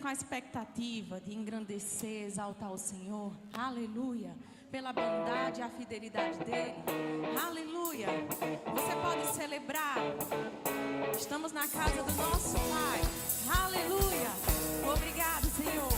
com a expectativa de engrandecer, exaltar o Senhor, aleluia, pela bondade e a fidelidade dEle, aleluia. Você pode celebrar, estamos na casa do nosso Pai, aleluia. Obrigado, Senhor.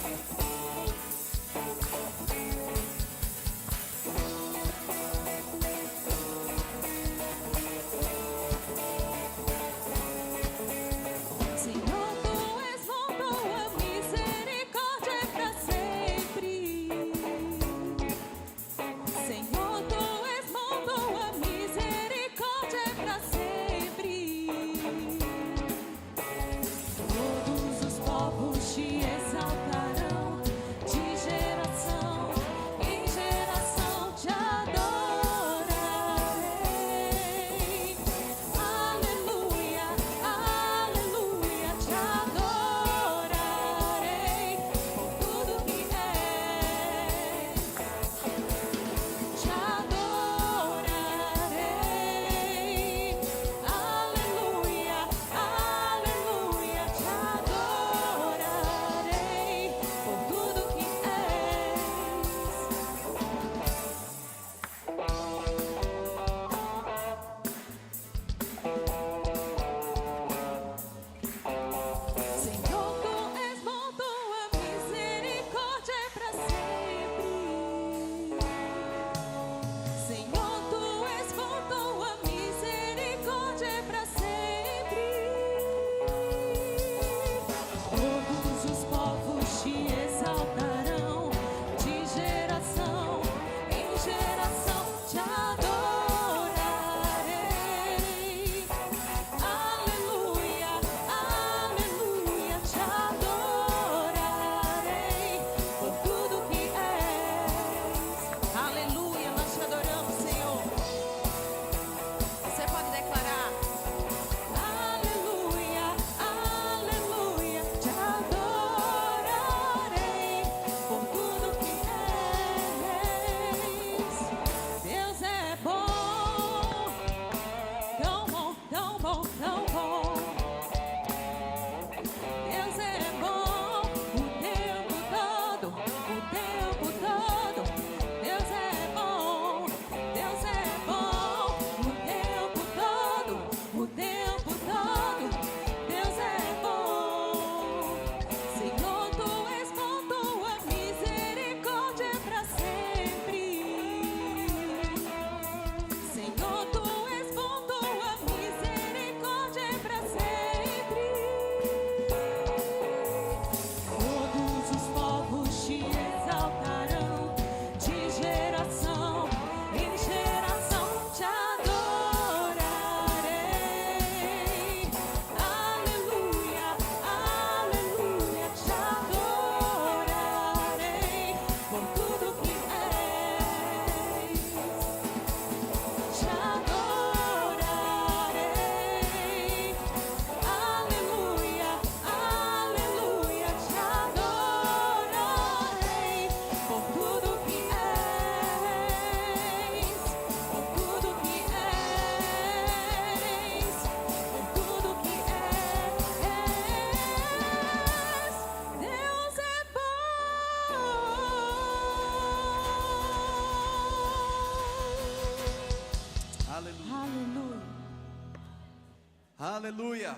Aleluia.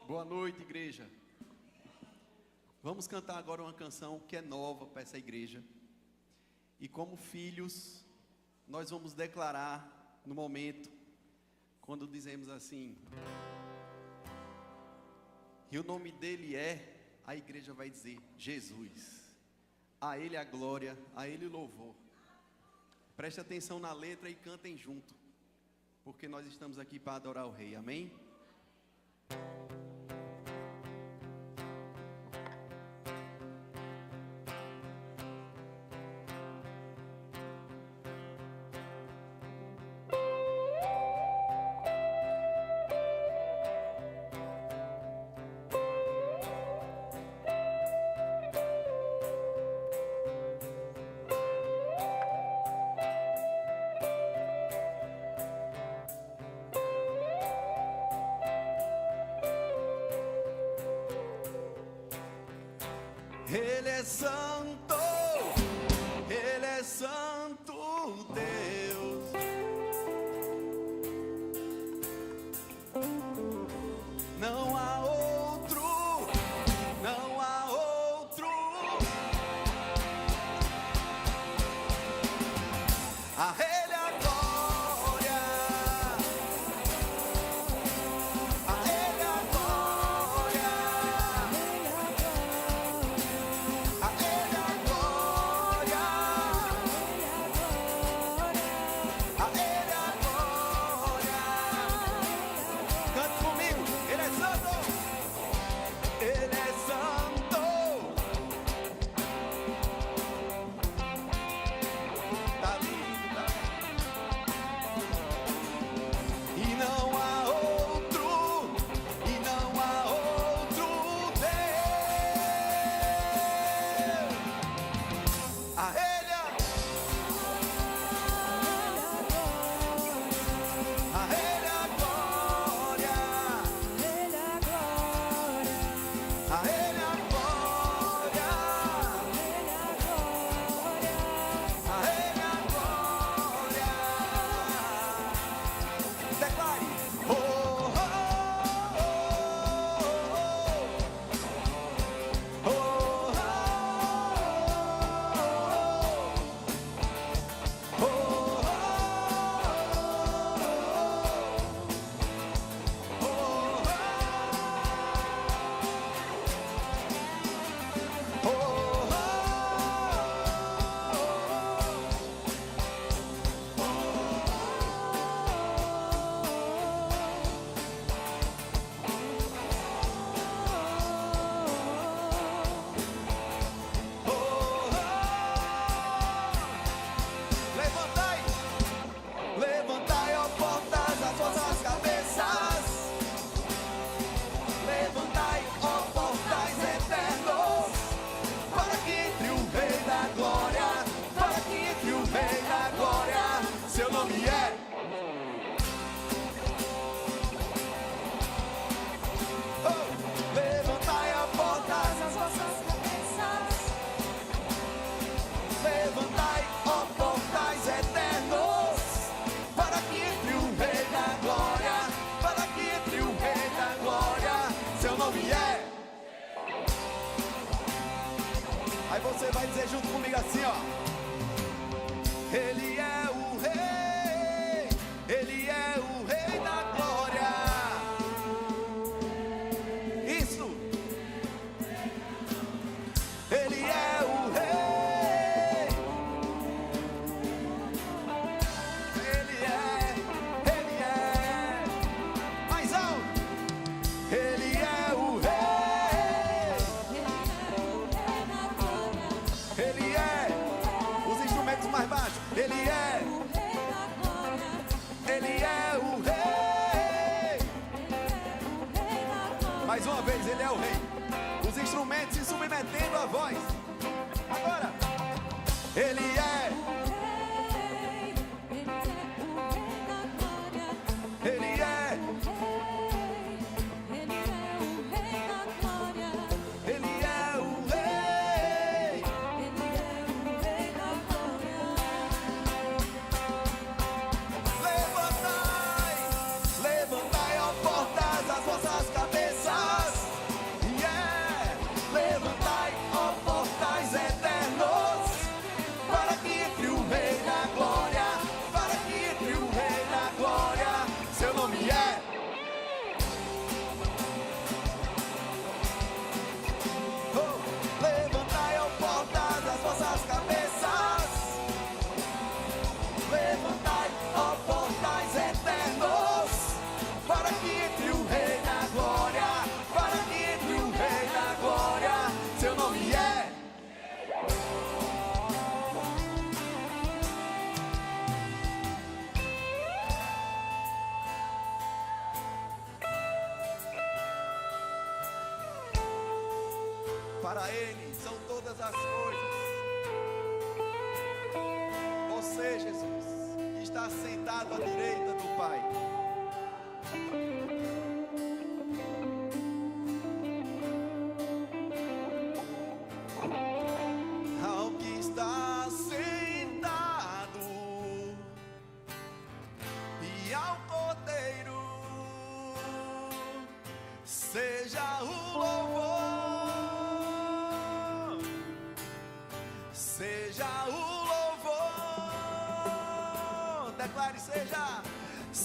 Boa noite, igreja. Vamos cantar agora uma canção que é nova para essa igreja. E como filhos, nós vamos declarar no momento, quando dizemos assim, e o nome dele é, a igreja vai dizer, Jesus. A ele a glória, a ele o louvor. Preste atenção na letra e cantem junto, porque nós estamos aqui para adorar o Rei, amém? Ele é santo, Ele é santo Deus. Não há outro, não há outro. A Ele a glória, a Ele a glória, a Ele a glória, a Ele a glória. Cante comigo, Ele é santo, Ele é santo. Tá lindo, tá lindo. E não há outro, e não há outro Deus. A Ele, a Ele a glória, a Ele a glória, a Ele a glória. Declare. Oh, oh, oh, oh, oh, oh, levantai, levantai, ó portas, as vossas cabeças. Levantai, ó portais eternos, para que entre o Rei da Glória, para que entre o Rei da Glória. Seu nome é. Oh, levantai, ó portas, as vossas cabeças. Levantai, ó portais eternos, para que entre o Rei da Glória, para que entre o Rei da Glória. Seu nome é. Aí você vai dizer junto comigo assim, ó. Ele é o Rei, Ele é o Rei da Glória. Isso. Ele é o Rei. Ele é mais alto. Ele é o Rei. Ele é os instrumentos mais baixos. Ele é o Rei. Mais uma vez, Ele é o Rei. Os instrumentos se submetendo à voz. Agora, Ele é. Ele é. Ele é o Rei. Levantai, levantai, ó portas, as vossas cabeças. Yeah. Levantai, ó portais eternos, para que entre o Rei da Glória, para que entre o Rei da Glória. Seu nome é. Oh, levantai, ó portas, as vossas cabeças. Levantai, ó portais eternos, para que entre o Rei da Glória, para que entre o Rei da Glória. Seu nome é. Para Ele são todas as coisas. Você, Jesus, que está sentado à direita do Pai.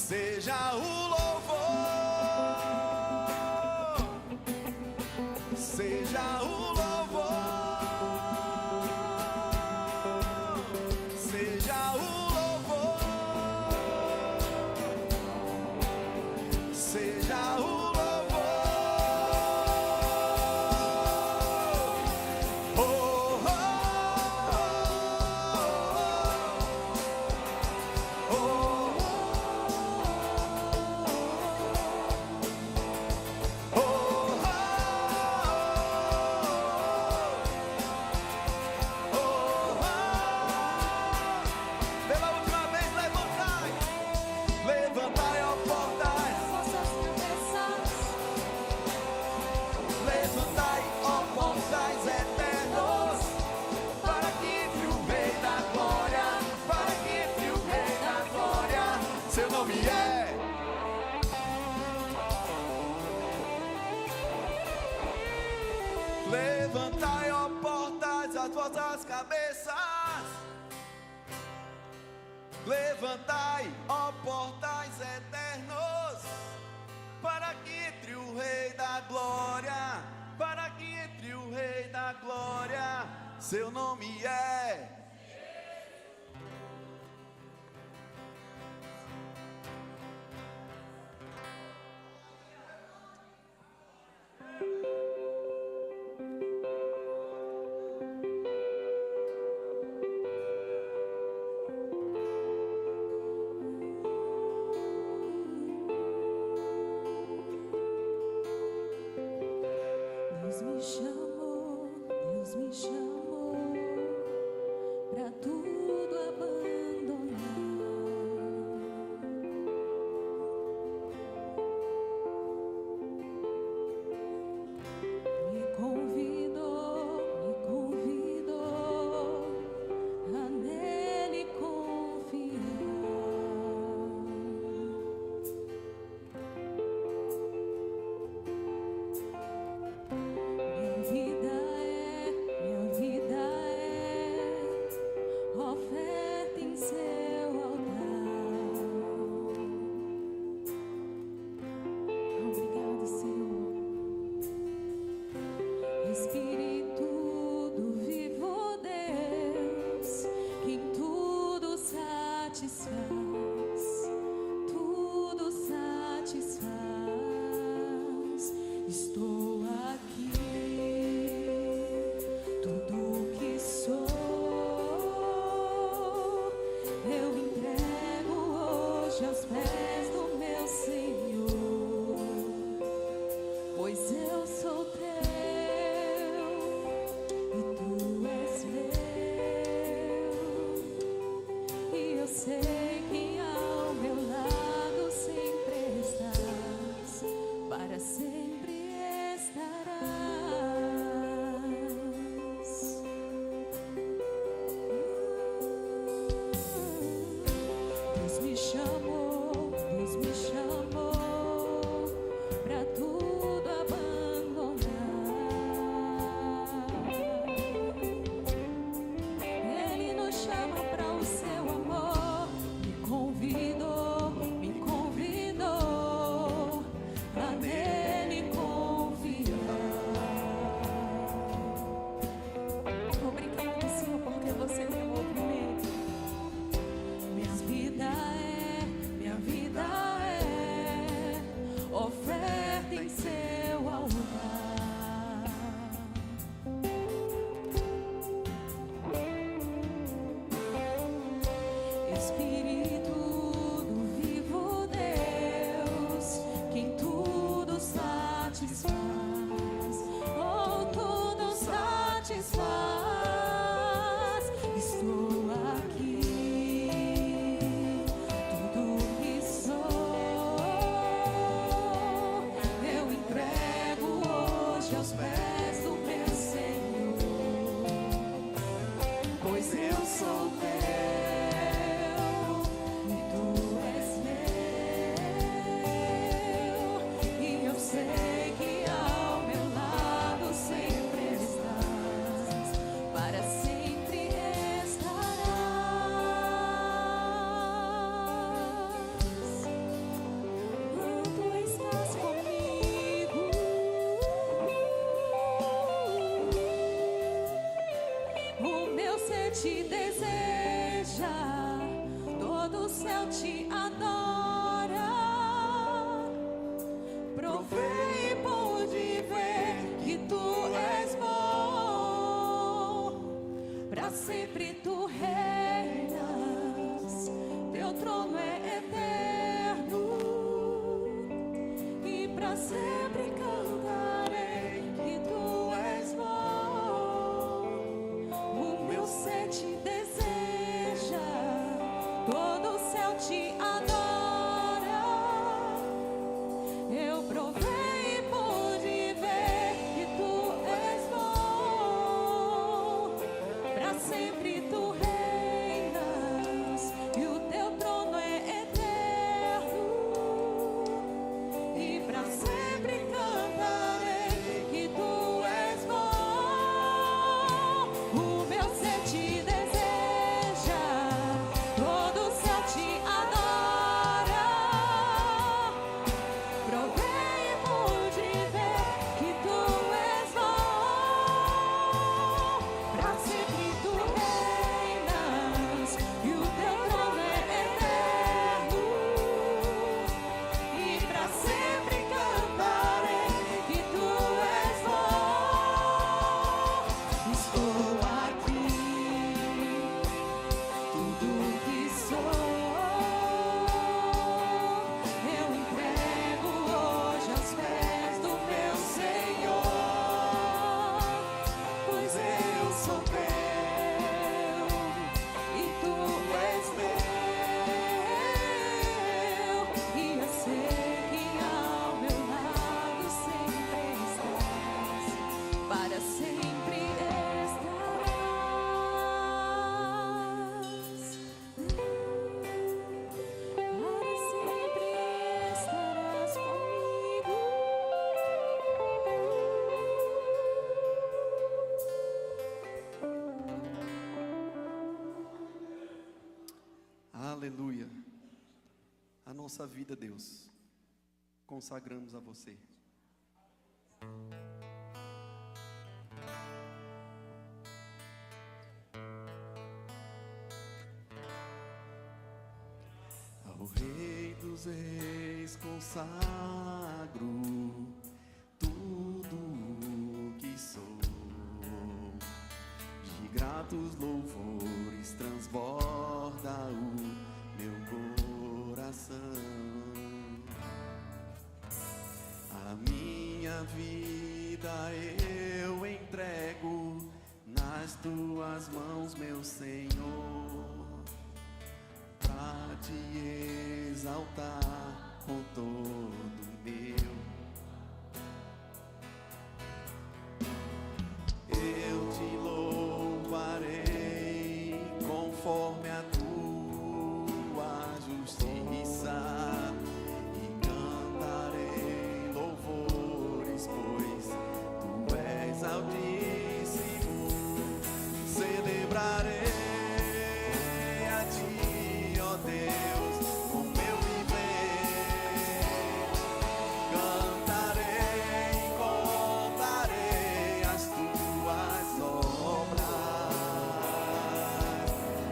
seja o louvor, seja o louvor, seja o louvor, seja o louvor, oh, oh, oh, oh, oh, pela última vez, levantai, levantai, ó portais, Vossas cabeças, levantai, ó portais eternos, para que entre o Rei da Glória, para que entre o Rei da Glória, seu nome é. Levantai, ó portais, as vossas cabeças. Levantai, ó portais eternos, para que entre o Rei da Glória, para que entre o Rei da Glória, seu nome é. Deus me chamou pra tudo abandonar. Me convidou a nele confiar. Minha vida é oferta em seu altar. Obrigado, Senhor. Espírito do vivo Deus, que em tudo satisfaz, tudo satisfaz. Estou aqui. Tudo que sou, eu entrego hoje aos pés do meu Senhor, pois eu sou teu e tu és meu, e eu sei que ao meu lado sempre estás, para sempre estarás. Deus me chamou pra tudo abandonar. Ele nos chama pra o seu amor. Me convidou a nele confiar. Obrigado, Senhor, porque você me amou primeiro. Minha vida é oferta em seu altar. Espírito do vivo Deus, que em tudo satisfaz, oh, tudo satisfaz. Estou aqui. Tudo que sou, eu entrego hoje aos pés do meu Senhor, pois eu sou teu e tu és meu, e eu sei que ao meu lado sempre estás, para sempre estarás. te deseja, todo o céu te adora. Provei e pude ver que tu és bom, pra sempre tu reinas, teu trono é eterno, e pra sempre cantarei que tu és bom. O meu ser te deseja, todo o céu te adora. Eu provei e pude ver que tu és bom, pra sempre tu reinas, e o teu trono é eterno, e pra sempre cantarei que tu és bom. O meu ser te deseja, todo o céu te adora. Provei e pude ver que tu és bom, pra sempre tu reinas, e o teu trono é eterno, e pra sempre cantarei que tu és bom. Estou aqui, tudo que sou eu entrego hoje aos pés do meu Senhor, pois eu sou teu e tu és meu, e eu sei que ao meu lado sempre estás, para sempre estarás, para sempre estarás comigo. Aleluia. A nossa vida, Deus, consagramos a você. Ao Rei dos Reis consagro tudo que sou. De gratos louvores transborda o meu coração. A minha vida eu entrego nas tuas mãos, meu Senhor, pra te exaltar com todo meu. Eu te louvarei conforme a tua justiça, e cantarei louvores, pois tu és altíssimo. Celebrarei a ti, ó Deus, com meu viver. Cantarei e contarei as tuas obras,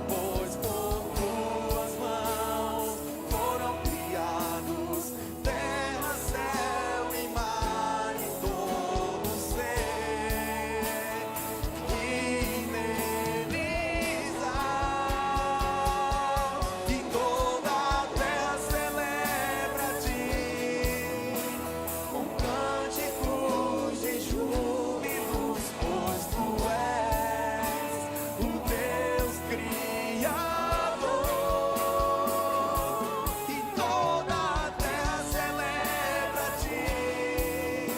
pois por tuas mãos foram criados terra, céu e mar, e todo ser que neles há. E toda a terra celebra a ti com cânticos de júbilos, pois tu és o Deus Criador. E toda a terra celebra a ti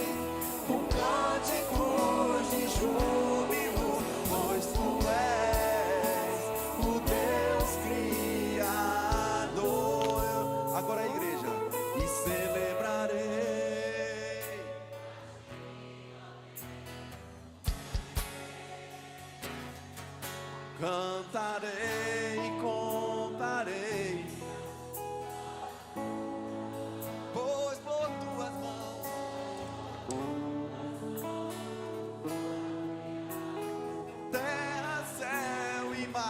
com cânticos de júbilo, pois tu és o Deus Criador. Agora a igreja. E celebrarei, cantarei e contarei, pois por tuas mãos terra, céu e mar.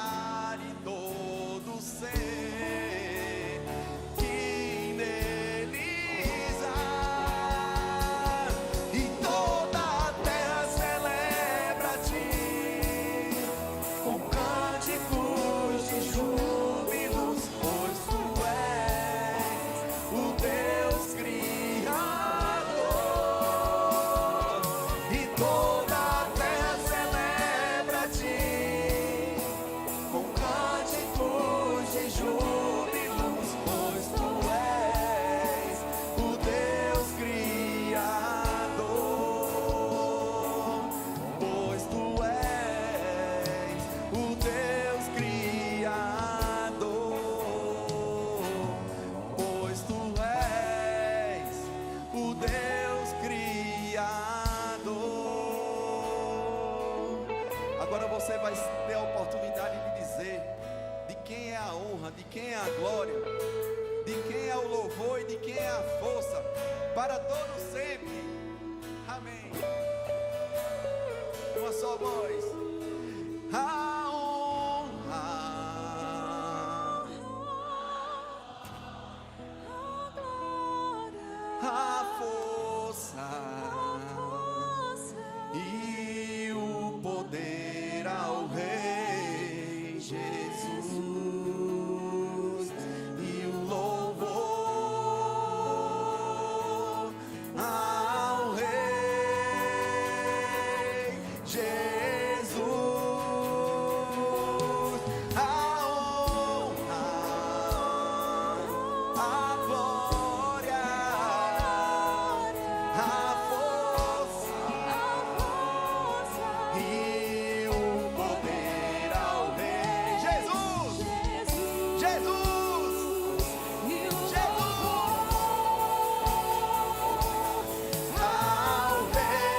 Agora você vai ter a oportunidade de dizer de quem é a honra, de quem é a glória, de quem é o louvor e de quem é a força, para todos sempre. Amém. Uma só voz. A honra, a força e o poder ao Rei Jesus, e o louvor ao Rei Jesus, a honra, a glória, a força e o poder ao Rei Jesus, Jesus, ao Rei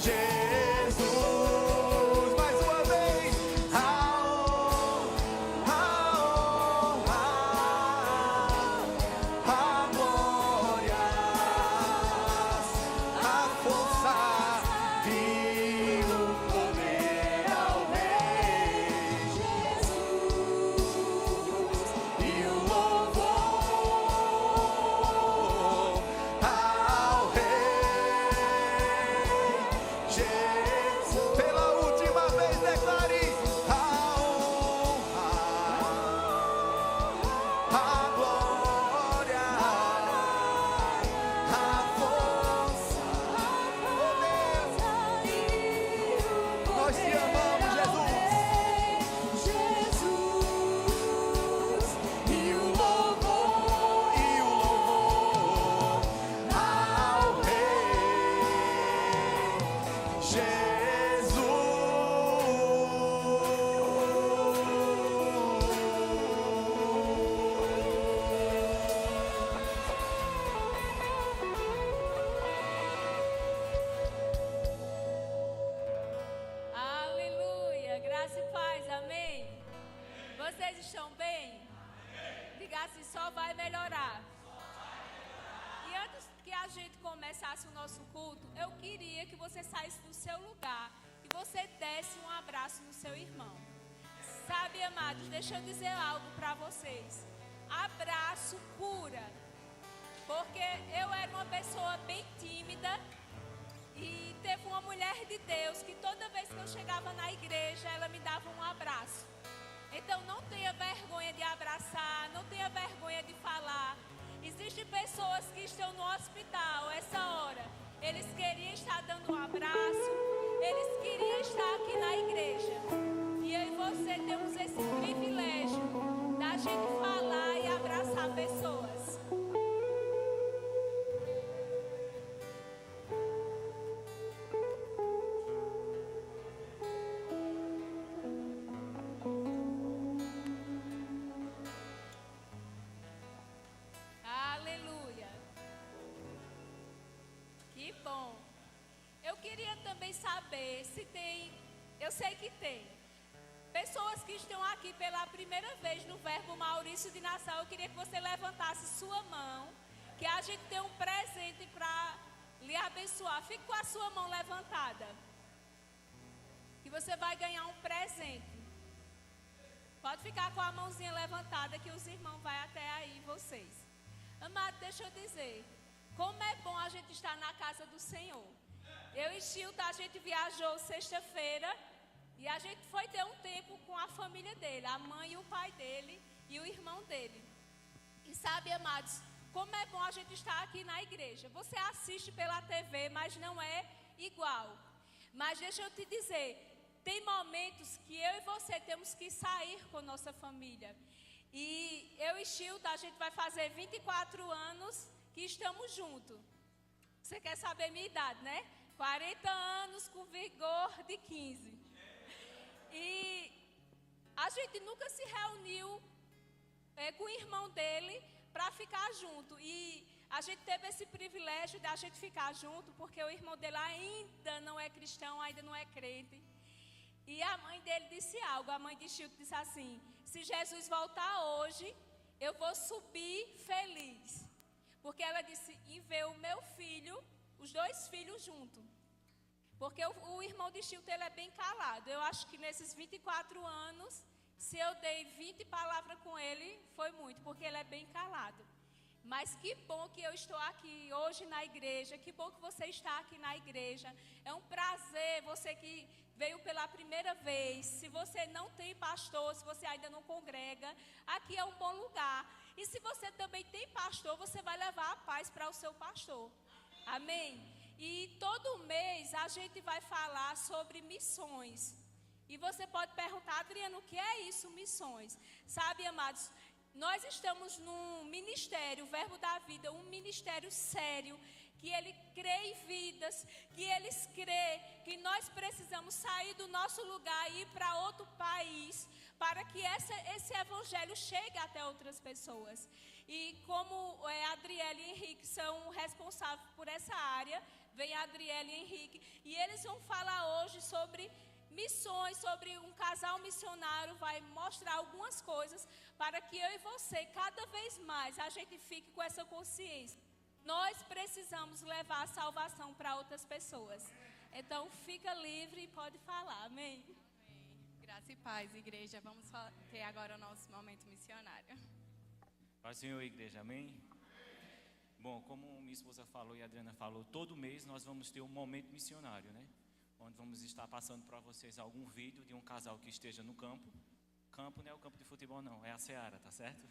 Jesus. Mais uma vez, a honra, a glória, a força e o poder ao Rei Jesus, e o louvor ao Rei Jesus. Pela última vez declare: a honra, a glória, a força, oh Deus, nós te amamos, Jesus, e o louvor ao Rei Jesus. Aleluia, graça e paz, amém? Vocês estão bem? Diga assim, só vai melhorar. E antes que a gente começasse o nosso culto, eu queria que você saísse do seu lugar e você desse um abraço no seu irmão. Sabe, amados, deixa eu dizer algo para vocês. Abraço cura. Porque eu era uma pessoa bem tímida. E teve uma mulher de Deus que toda vez que eu chegava na igreja, ela me dava um abraço. Então não tenha vergonha de abraçar, não tenha vergonha de falar. Existem pessoas que estão no hospital essa hora. Eles queriam estar dando um abraço, eles queriam estar aqui na igreja. E eu e você temos esse privilégio da gente falar e abraçar pessoas. Aleluia. Que bom. Eu queria também saber se tem, eu sei que tem, pessoas que estão aqui pela primeira vez no Verbo Maurício de Nassau. Eu queria que você levantasse sua mão, que a gente tem um presente para lhe abençoar. Fique com a sua mão levantada, que você vai ganhar um presente. Pode ficar com a mãozinha levantada, que os irmãos vão até aí, vocês. Amado, deixa eu dizer, como é bom a gente estar na casa do Senhor. Eu e Chilton, a gente viajou sexta-feira e a gente foi ter um tempo com a família dele, a mãe e o pai dele e o irmão dele. E sabe, amados, como é bom a gente estar aqui na igreja. Você assiste pela TV, mas não é igual. Mas deixa eu te dizer, tem momentos que eu e você temos que sair com nossa família. E eu e Chilton, a gente vai fazer 24 anos que estamos juntos. Você quer saber minha idade, né? 40 anos com vigor de 15. E a gente nunca se reuniu com o irmão dele para ficar junto. E a gente teve esse privilégio de a gente ficar junto, porque o irmão dele ainda não é cristão, ainda não é crente. E a mãe dele disse algo, a mãe de Chilton disse assim: se Jesus voltar hoje, eu vou subir feliz. Porque ela disse, em ver o meu filho, os 2 filhos juntos. Porque o irmão de Chilton, ele é bem calado. Eu acho que nesses 24 anos, se eu dei 20 palavras com ele, foi muito, porque ele é bem calado. Mas que bom que eu estou aqui hoje na igreja, que bom que você está aqui na igreja. É um prazer, você que veio pela primeira vez. Se você não tem pastor, se você ainda não congrega, aqui é um bom lugar. E se você também tem pastor, você vai levar a paz para o seu pastor. Amém? E todo mês a gente vai falar sobre missões. E você pode perguntar, Adriana, o que é isso, missões? Sabe, amados, nós estamos num ministério, o Verbo da Vida, um ministério sério, que ele crê em vidas, que eles crê que nós precisamos sair do nosso lugar e ir para outro país, para que esse evangelho chegue até outras pessoas. E como a Adriele e Henrique são responsáveis por essa área, vem a Adriele e Henrique, e eles vão falar hoje sobre missões, sobre um casal missionário, vai mostrar algumas coisas para que eu e você, cada vez mais, a gente fique com essa consciência. Nós precisamos levar a salvação para outras pessoas. Então, fica livre e pode falar. Amém? Amém. Graça e paz, igreja. Vamos ter agora o nosso momento missionário. Paz, Senhor, igreja. Amém? Bom, como minha esposa falou e a Adriana falou, todo mês nós vamos ter um momento missionário, né? Onde vamos estar passando para vocês algum vídeo de um casal que esteja no campo. Campo não é o campo de futebol, não, é a Seara, tá certo?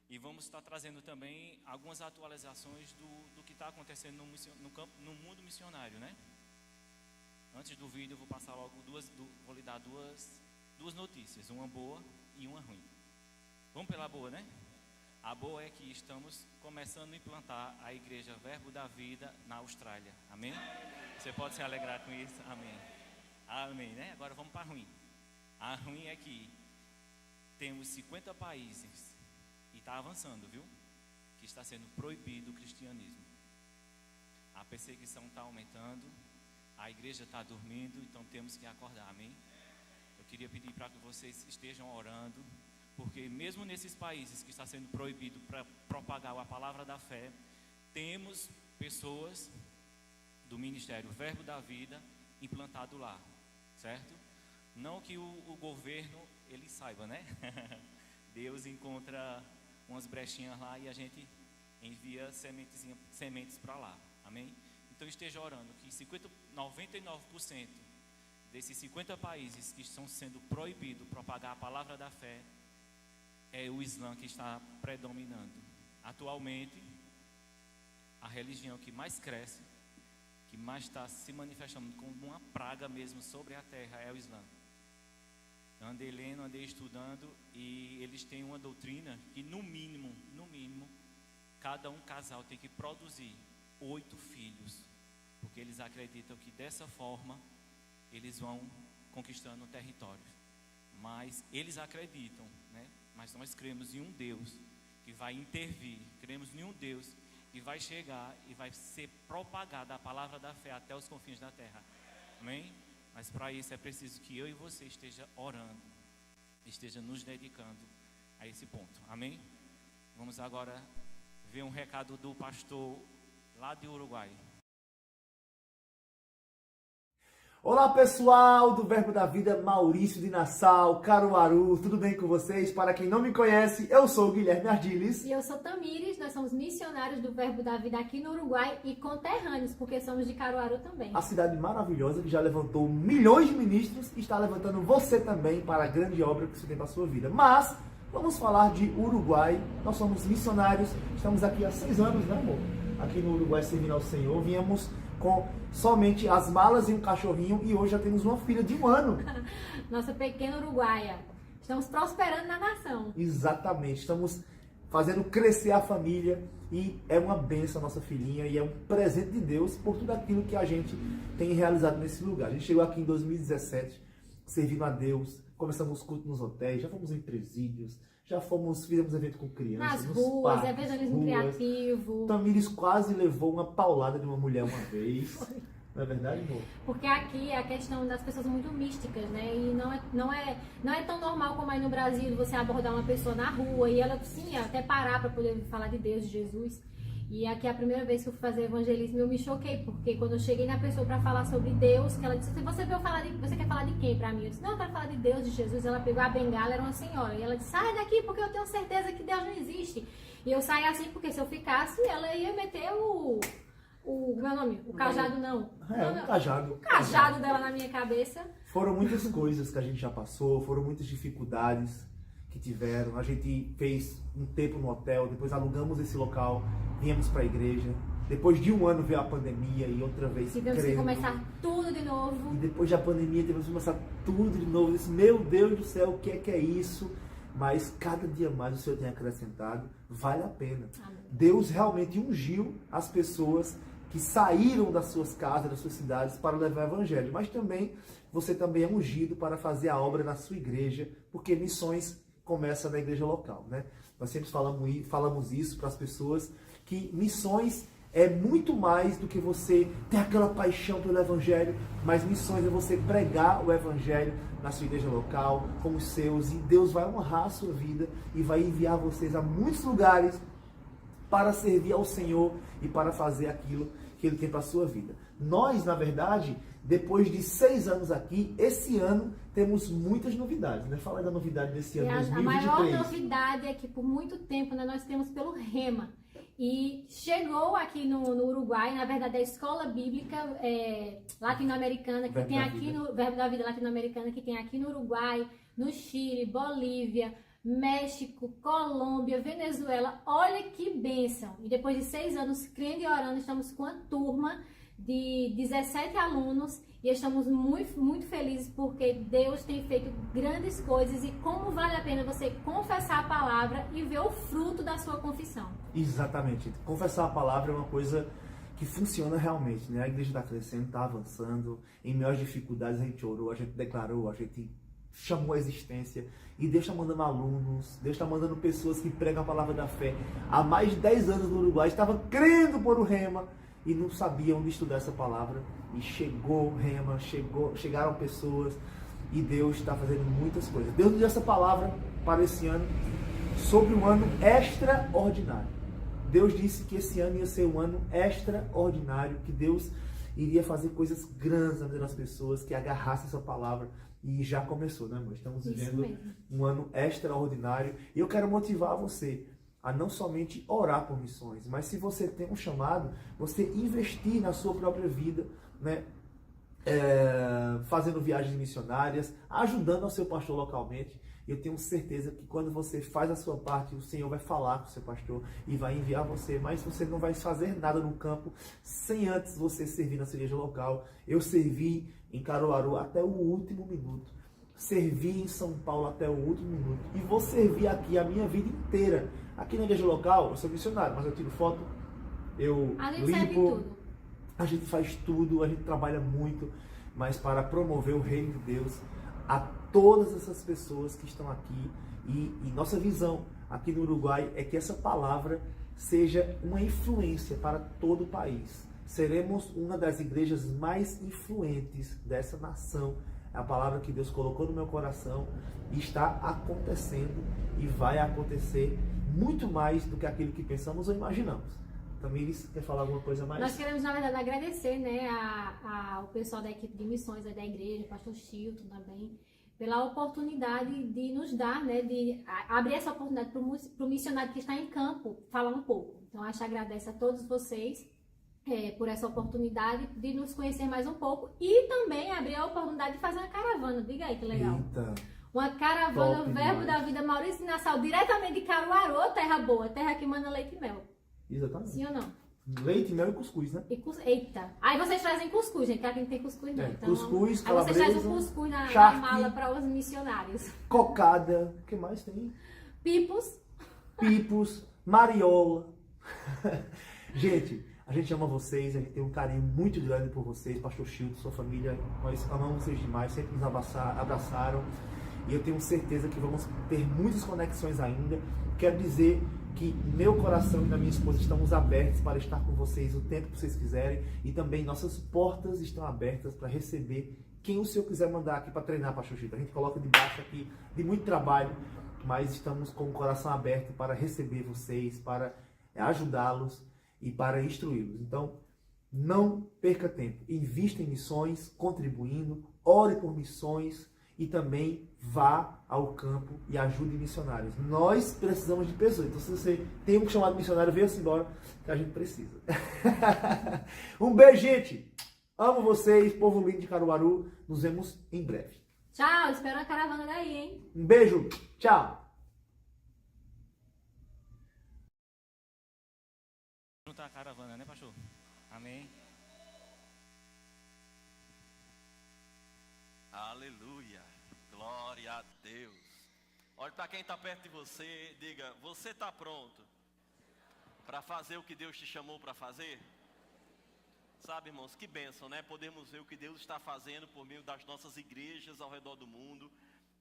E vamos estar trazendo também algumas atualizações do que está acontecendo no mundo missionário, né? Antes do vídeo eu vou passar logo vou lhe dar duas notícias, uma boa e uma ruim. Vamos pela boa, né? A boa é que estamos começando a implantar a Igreja Verbo da Vida na Austrália, amém? Você pode se alegrar com isso, amém? Amém, né? Agora vamos para a ruim. A ruim é que temos 50 países e está avançando, viu? Que está sendo proibido o cristianismo. A perseguição está aumentando, a igreja está dormindo, então temos que acordar, amém? Eu queria pedir para que vocês estejam orando, porque mesmo nesses países que está sendo proibido para propagar a palavra da fé, temos pessoas do Ministério Verbo da Vida implantado lá, certo? Não que o governo, ele saiba, né? Deus encontra umas brechinhas lá e a gente envia sementes para lá, amém? Então esteja orando que 99% desses 50 países que estão sendo proibidos propagar a palavra da fé, é o Islã que está predominando. Atualmente, a religião que mais cresce, que mais está se manifestando como uma praga mesmo sobre a terra, é o Islã. Andei lendo, andei estudando, e eles têm uma doutrina que no mínimo, cada casal tem que produzir 8 filhos, porque eles acreditam que dessa forma eles vão conquistando territórios. Mas eles acreditam, né? Mas nós cremos em um Deus que vai intervir, cremos em um Deus que vai chegar e vai ser propagada a palavra da fé até os confins da terra, amém? Mas para isso é preciso que eu e você esteja orando, esteja nos dedicando a esse ponto, amém? Vamos agora ver um recado do pastor lá de Uruguai. Olá pessoal do Verbo da Vida, Maurício de Nassau, Caruaru, tudo bem com vocês? Para quem não me conhece, eu sou o Guilherme Ardiles. E eu sou Tamires, nós somos missionários do Verbo da Vida aqui no Uruguai e conterrâneos, porque somos de Caruaru também. A cidade maravilhosa que já levantou milhões de ministros e está levantando você também para a grande obra que você tem para a sua vida. Mas vamos falar de Uruguai, nós somos missionários, estamos aqui há 6 anos, né amor? Aqui no Uruguai servindo ao Senhor, viemos com somente as malas e um cachorrinho e hoje já temos uma filha de 1 ano. Nossa pequena uruguaia. Estamos prosperando na nação. Exatamente, estamos fazendo crescer a família e é uma bênção a nossa filhinha e é um presente de Deus por tudo aquilo que a gente tem realizado nesse lugar. A gente chegou aqui em 2017 servindo a Deus, começamos os cultos nos hotéis, já fomos em presídios, fizemos evento com crianças, Nas nos ruas, parques, evangelismo criativo. Tamires quase levou uma paulada de uma mulher uma vez. Não é verdade, amor? Porque aqui a questão das pessoas são muito místicas, né? E não é tão normal como aí no Brasil você abordar uma pessoa na rua e ela, sim, até parar para poder falar de Deus, de Jesus. E aqui é a primeira vez que eu fui fazer evangelismo, eu me choquei, porque quando eu cheguei na pessoa para falar sobre Deus, que ela disse, você quer falar de quem para mim? Eu disse, não, eu quero falar de Deus, de Jesus. Ela pegou a bengala, era uma senhora, e ela disse, sai daqui porque eu tenho certeza que Deus não existe. E eu saí assim porque se eu ficasse, ela ia meter meu nome, o cajado não. O cajado. O cajado dela na minha cabeça. Foram muitas coisas que a gente já passou, foram muitas dificuldades que tiveram. A gente fez um tempo no hotel, depois alugamos esse local, viemos para a igreja. Depois de um ano veio a pandemia e outra vez tivemos que começar tudo de novo. E depois da pandemia tivemos que começar tudo de novo. Eu disse, meu Deus do céu, o que é isso? Mas cada dia mais o Senhor tem acrescentado, vale a pena. Amém. Deus realmente ungiu as pessoas que saíram das suas casas, das suas cidades para levar o evangelho. Mas também, você também é ungido para fazer a obra na sua igreja, porque missões começam na igreja local, né? Nós sempre falamos isso para as pessoas, que missões é muito mais do que você ter aquela paixão pelo evangelho, mas missões é você pregar o evangelho na sua igreja local, com os seus, e Deus vai honrar a sua vida e vai enviar vocês a muitos lugares para servir ao Senhor e para fazer aquilo que Ele tem para a sua vida. Nós, na verdade, depois de 6 anos aqui, esse ano temos muitas novidades, né? Fala da novidade desse ano, 2023. A maior novidade é que por muito tempo, né, nós temos pelo Rema. E chegou aqui no Uruguai, na verdade, a escola bíblica latino-americana, que tem aqui no Verbo da Vida latino-americana, que tem aqui no Uruguai, no Chile, Bolívia, México, Colômbia, Venezuela. Olha que bênção! E depois de 6 anos crendo e orando, estamos com uma turma de 17 alunos e estamos muito, muito felizes porque Deus tem feito grandes coisas e como vale a pena você confessar a palavra e ver o fruto da sua confissão. Exatamente. Confessar a palavra é uma coisa que funciona realmente, né? A igreja está crescendo, está avançando. Em meio às dificuldades a gente orou, a gente declarou, a gente chamou a existência. E Deus está mandando alunos, Deus está mandando pessoas que pregam a palavra da fé. Há mais de 10 anos no Uruguai, estavam crendo por o Rema e não sabiam onde estudar essa palavra. E chegou o Rema, chegaram pessoas e Deus está fazendo muitas coisas. Deus nos deu essa palavra para esse ano, sobre um ano extraordinário. Deus disse que esse ano ia ser um ano extraordinário, que Deus iria fazer coisas grandes na vida das pessoas, que agarrassem essa palavra. E já começou, né, amor? Estamos vivendo um ano extraordinário. E eu quero motivar você a não somente orar por missões, mas se você tem um chamado, você investir na sua própria vida, né? Fazendo viagens missionárias, ajudando ao seu pastor localmente. Eu tenho certeza que quando você faz a sua parte, o Senhor vai falar com o seu pastor e vai enviar você, mas você não vai fazer nada no campo sem antes você servir na sua igreja local. Eu servi em Caruaru até o último minuto, servi em São Paulo até o último minuto e vou servir aqui a minha vida inteira. Aqui na igreja local, eu sou missionário, mas eu tiro foto, eu limpo, a gente faz tudo, a gente trabalha muito, mas para promover o reino de Deus a todas essas pessoas que estão aqui. E nossa visão aqui no Uruguai é que essa palavra seja uma influência para todo o país. Seremos uma das igrejas mais influentes dessa nação. É a palavra que Deus colocou no meu coração e está acontecendo e vai acontecer muito mais do que aquilo que pensamos ou imaginamos. Tamires, quer falar alguma coisa mais? Nós queremos, na verdade, agradecer, né, ao pessoal da equipe de missões da igreja, o pastor Chilton também, pela oportunidade de nos dar, né, de abrir essa oportunidade para o missionário que está em campo falar um pouco. Então, a gente agradece a todos vocês por essa oportunidade de nos conhecer mais um pouco e também abrir a oportunidade de fazer uma caravana. Diga aí que legal. Eita. Uma caravana, Top Verbo demais. da Vida, Maurício de Nassau, diretamente de Caruaru, terra boa, terra que manda leite e mel. Exatamente. Sim ou não? Leite, mel e cuscuz, né? Eita. Aí vocês trazem cuscuz, gente, que aqui não tem cuscuz não. Então, cuscuz, aí calabresa, vocês trazem o cuscuz na charque, mala para os missionários. cocada, o que mais tem? Pipos. Mariola. Gente, a gente ama vocês, a gente tem um carinho muito grande por vocês, pastor Chilton, sua família, nós amamos vocês demais, sempre nos abraçaram. e eu tenho certeza que vamos ter muitas conexões ainda. Quero dizer que meu coração e da minha esposa estamos abertos para estar com vocês o tempo que vocês quiserem, e também nossas portas estão abertas para receber quem o Senhor quiser mandar aqui para treinar, Pastor Chito. A gente coloca debaixo aqui de muito trabalho, mas estamos com o coração aberto para receber vocês, para ajudá-los e para instruí-los. Então, não perca tempo. Invista em missões, contribuindo, ore por missões e também vá ao campo e ajude missionários. Nós precisamos de pessoas. Então, se você tem um chamado missionário, venha-se embora, que a gente precisa. Um beijo, gente! Amo vocês, povo lindo de Caruaru. Nos vemos em breve. Tchau, espero a caravana daí, hein? Um beijo, tchau! Juntar a caravana, né, pastor? Amém. Aleluia. Glória a Deus. Olhe para quem está perto de você, diga: você está pronto para fazer o que Deus te chamou para fazer? Sabe, irmãos, que bênção, né? Podemos ver o que Deus está fazendo por meio das nossas igrejas ao redor do mundo.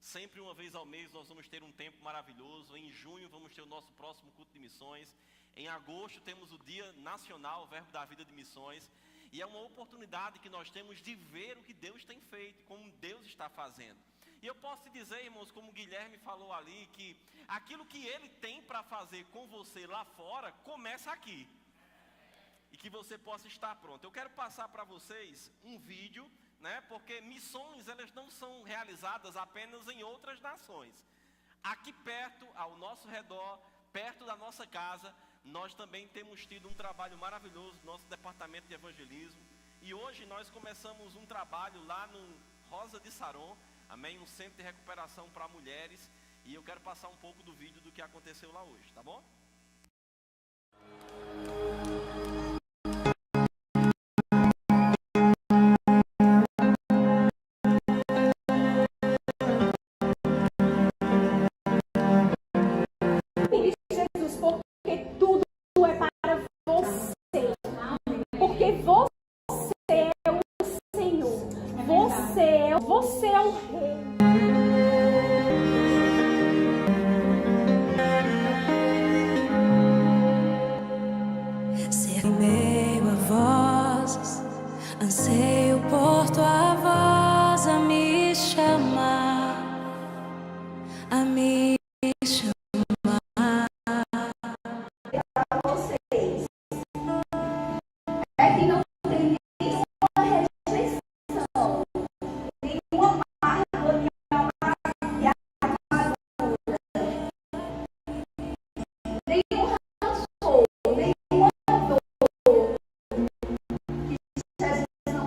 Sempre uma vez ao mês nós vamos ter um tempo maravilhoso. Em junho vamos ter o nosso próximo culto de missões. Em agosto temos o Dia Nacional, o Verbo da Vida de Missões. E é uma oportunidade que nós temos de ver o que Deus tem feito, como Deus está fazendo. E eu posso te dizer, irmãos, como o Guilherme falou ali, que aquilo que Ele tem para fazer com você lá fora, começa aqui. E que você possa estar pronto. Eu quero passar para vocês um vídeo, né? Porque missões, elas não são realizadas apenas em outras nações. Aqui perto, ao nosso redor, perto da nossa casa, nós também temos tido um trabalho maravilhoso no nosso departamento de evangelismo. E hoje nós começamos um trabalho lá no Rosa de Saron, amém? Um centro de recuperação para mulheres. E eu quero passar um pouco do vídeo do que aconteceu lá hoje, tá bom? Porque você é o Senhor, você é o Rei. Ser em meio a vozes, anseio por tua voz a me chamar, a me chamar. Vocês é que não tem nenhuma restrição, nenhuma mágoa e amargura, nenhum rancor, nenhuma dor que Jesus não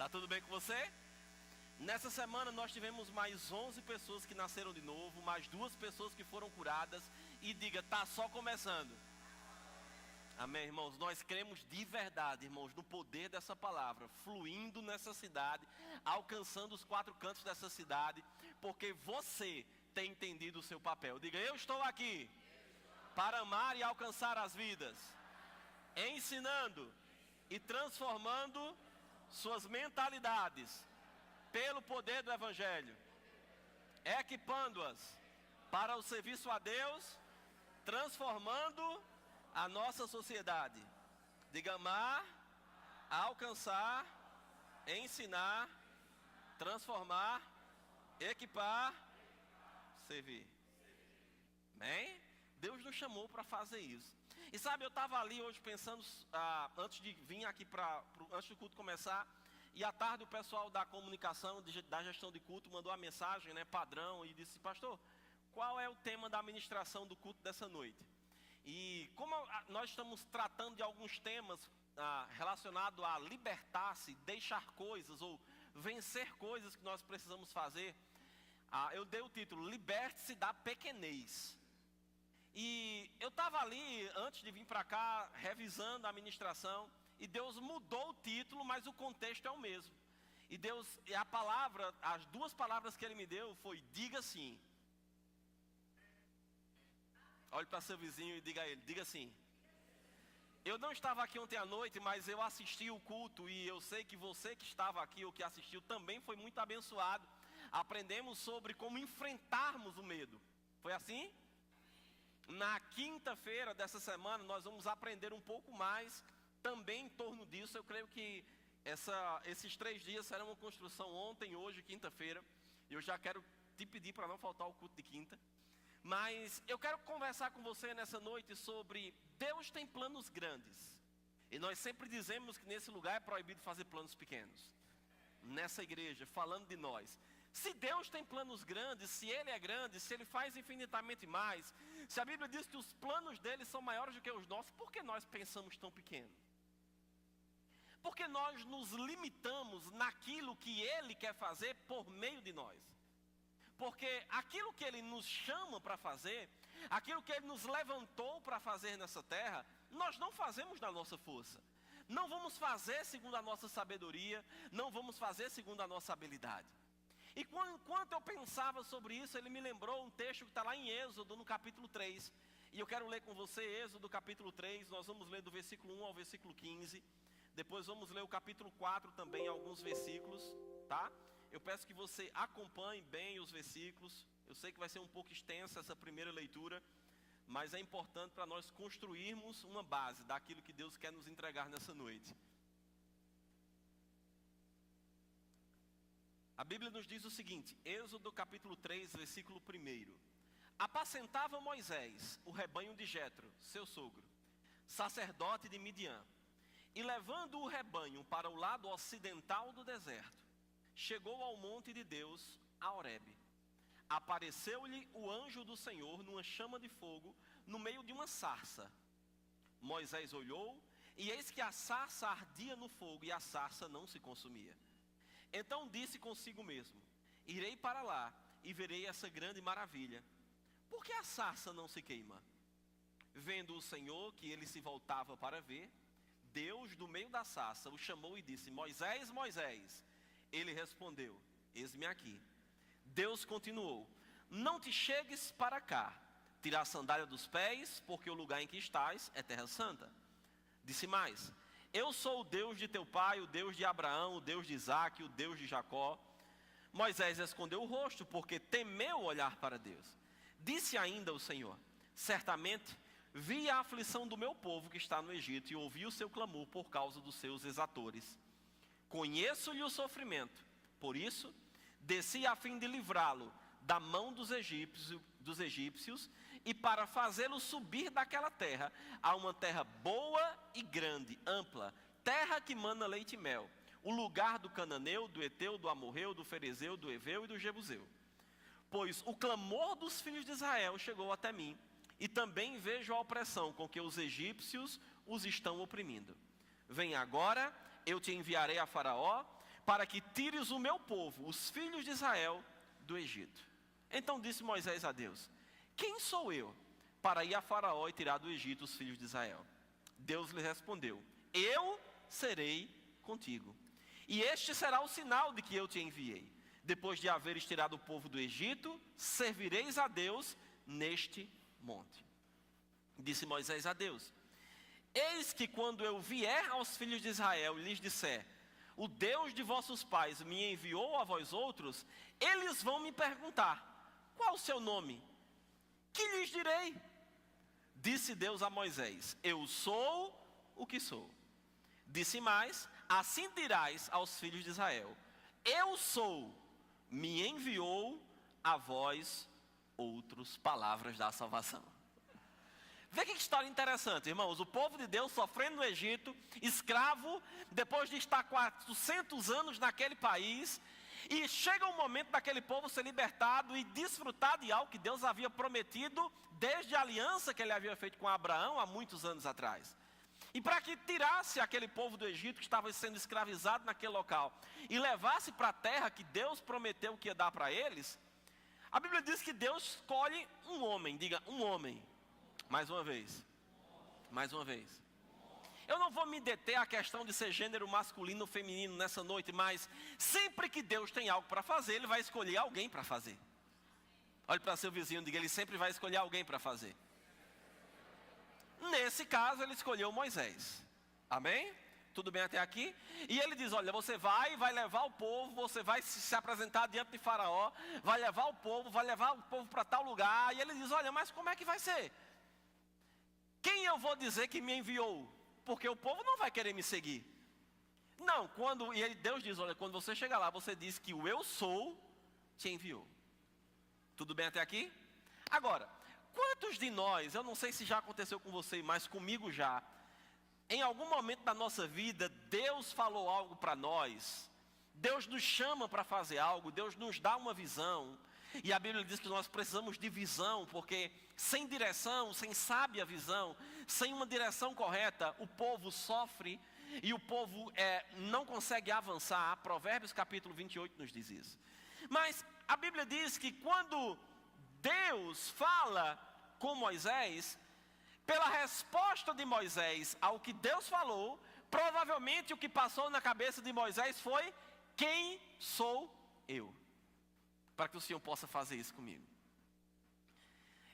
Tá tudo bem com você? Nessa semana nós tivemos mais 11 pessoas que nasceram de novo, mais 2 pessoas que foram curadas. E diga, tá só começando. Amém, irmãos? Nós cremos de verdade, irmãos, no poder dessa palavra, fluindo nessa cidade, alcançando os 4 cantos dessa cidade, porque você tem entendido o seu papel. Diga, eu estou aqui para amar e alcançar as vidas, ensinando e transformando suas mentalidades pelo poder do Evangelho, equipando-as para o serviço a Deus, transformando a nossa sociedade. Diga, amar, alcançar, ensinar, transformar, equipar, servir. Amém? Deus nos chamou para fazer isso. E sabe, eu estava ali hoje pensando, antes de vir aqui, antes do culto começar, e à tarde o pessoal da comunicação, da gestão de culto, mandou a mensagem, né, padrão, e disse, pastor, qual é o tema da administração do culto dessa noite? E como nós estamos tratando de alguns temas relacionados a libertar-se, deixar coisas ou vencer coisas que nós precisamos fazer, eu dei o título, liberte-se da pequenez. E eu estava ali, antes de vir para cá, revisando a administração, e Deus mudou o título, mas o contexto é o mesmo. E a palavra, as 2 palavras que Ele me deu foi, diga sim. Olhe para seu vizinho e diga a ele, diga sim. Eu não estava aqui ontem à noite, mas eu assisti o culto, e eu sei que você que estava aqui ou que assistiu também foi muito abençoado. Aprendemos sobre como enfrentarmos o medo. Foi assim? Na quinta-feira dessa semana nós vamos aprender um pouco mais também em torno disso. Eu creio que esses 3 dias serão uma construção ontem, hoje, quinta-feira. Eu já quero te pedir para não faltar o culto de quinta. Mas eu quero conversar com você nessa noite sobre Deus tem planos grandes. E nós sempre dizemos que nesse lugar é proibido fazer planos pequenos. Nessa igreja, falando de nós. Se Deus tem planos grandes, se Ele é grande, se Ele faz infinitamente mais, se a Bíblia diz que os planos dele são maiores do que os nossos, por que nós pensamos tão pequeno? Porque nós nos limitamos naquilo que Ele quer fazer por meio de nós. Porque aquilo que Ele nos chama para fazer, aquilo que Ele nos levantou para fazer nessa terra, nós não fazemos na nossa força. Não vamos fazer segundo a nossa sabedoria, não vamos fazer segundo a nossa habilidade. E enquanto eu pensava sobre isso, ele me lembrou um texto que está lá em Êxodo, no capítulo 3. E eu quero ler com você Êxodo, capítulo 3. Nós vamos ler do versículo 1 ao versículo 15. Depois vamos ler o capítulo 4 também, alguns versículos, tá? Eu peço que você acompanhe bem os versículos. Eu sei que vai ser um pouco extensa essa primeira leitura, mas é importante para nós construirmos uma base daquilo que Deus quer nos entregar nessa noite. A Bíblia nos diz o seguinte, Êxodo capítulo 3, versículo 1. Apacentava Moisés o rebanho de Jetro, seu sogro, sacerdote de Midian, e levando o rebanho para o lado ocidental do deserto, chegou ao monte de Deus, a Horebe. Apareceu-lhe o anjo do Senhor numa chama de fogo, no meio de uma sarça. Moisés olhou, e eis que a sarça ardia no fogo, e a sarça não se consumia. Então disse consigo mesmo, irei para lá e verei essa grande maravilha. Por que a sarça não se queima? Vendo o Senhor que ele se voltava para ver, Deus do meio da sarça o chamou e disse, Moisés, Moisés. Ele respondeu, eis-me aqui. Deus continuou, não te chegues para cá, tira a sandália dos pés, porque o lugar em que estás é terra santa. Disse mais, eu sou o Deus de teu pai, o Deus de Abraão, o Deus de Isaque, o Deus de Jacó. Moisés escondeu o rosto, porque temeu olhar para Deus. Disse ainda o Senhor, certamente vi a aflição do meu povo que está no Egito, e ouvi o seu clamor por causa dos seus exatores. Conheço-lhe o sofrimento, por isso desci a fim de livrá-lo da mão dos egípcios, e para fazê-lo subir daquela terra a uma terra boa e grande, ampla, terra que mana leite e mel, o lugar do cananeu, do eteu, do amorreu, do ferezeu, do eveu e do jebuseu. Pois o clamor dos filhos de Israel chegou até mim, e também vejo a opressão com que os egípcios os estão oprimindo. Vem agora, eu te enviarei a Faraó, para que tires o meu povo, os filhos de Israel, do Egito. Então disse Moisés a Deus: quem sou eu para ir a Faraó e tirar do Egito os filhos de Israel? Deus lhe respondeu: eu serei contigo, e este será o sinal de que eu te enviei. Depois de haveres tirado o povo do Egito, servireis a Deus neste monte. Disse Moisés a Deus: eis que quando eu vier aos filhos de Israel e lhes disser: o Deus de vossos pais me enviou a vós outros, eles vão me perguntar: qual o seu nome? Que lhes direi? Disse Deus a Moisés: eu sou o que sou. Disse mais: assim dirás aos filhos de Israel: eu sou, me enviou a vós outros. Palavras da salvação. Vê que história interessante, irmãos. O povo de Deus sofrendo no Egito, escravo, depois de estar 400 anos naquele país, e chega um momento daquele povo ser libertado e desfrutar de algo que Deus havia prometido desde a aliança que ele havia feito com Abraão há muitos anos atrás. E para que tirasse aquele povo do Egito que estava sendo escravizado naquele local e levasse para a terra que Deus prometeu que ia dar para eles, a Bíblia diz que Deus escolhe um homem. Diga, um homem. Mais uma vez. Mais uma vez. Eu não vou me deter à questão de ser gênero masculino ou feminino nessa noite, mas sempre que Deus tem algo para fazer, Ele vai escolher alguém para fazer. Olhe para seu vizinho e diga: Ele sempre vai escolher alguém para fazer. Nesse caso, Ele escolheu Moisés. Amém? Tudo bem até aqui? E Ele diz: olha, você vai levar o povo, você vai se apresentar diante de Faraó, vai levar o povo para tal lugar. E Ele diz: olha, mas como é que vai ser? Quem eu vou dizer que me enviou? Porque o povo não vai querer me seguir. Não, Deus diz: olha, quando você chegar lá, você diz que o eu sou te enviou. Tudo bem até aqui? Agora, quantos de nós, eu não sei se já aconteceu com você, mas comigo já, em algum momento da nossa vida, Deus falou algo para nós, Deus nos chama para fazer algo, Deus nos dá uma visão, e a Bíblia diz que nós precisamos de visão, porque sem direção, sem sábia visão, sem uma direção correta, o povo sofre e o povo não consegue avançar. Provérbios capítulo 28 nos diz isso. Mas a Bíblia diz que quando Deus fala com Moisés, pela resposta de Moisés ao que Deus falou, provavelmente o que passou na cabeça de Moisés foi: quem sou eu? Para que o Senhor possa fazer isso comigo.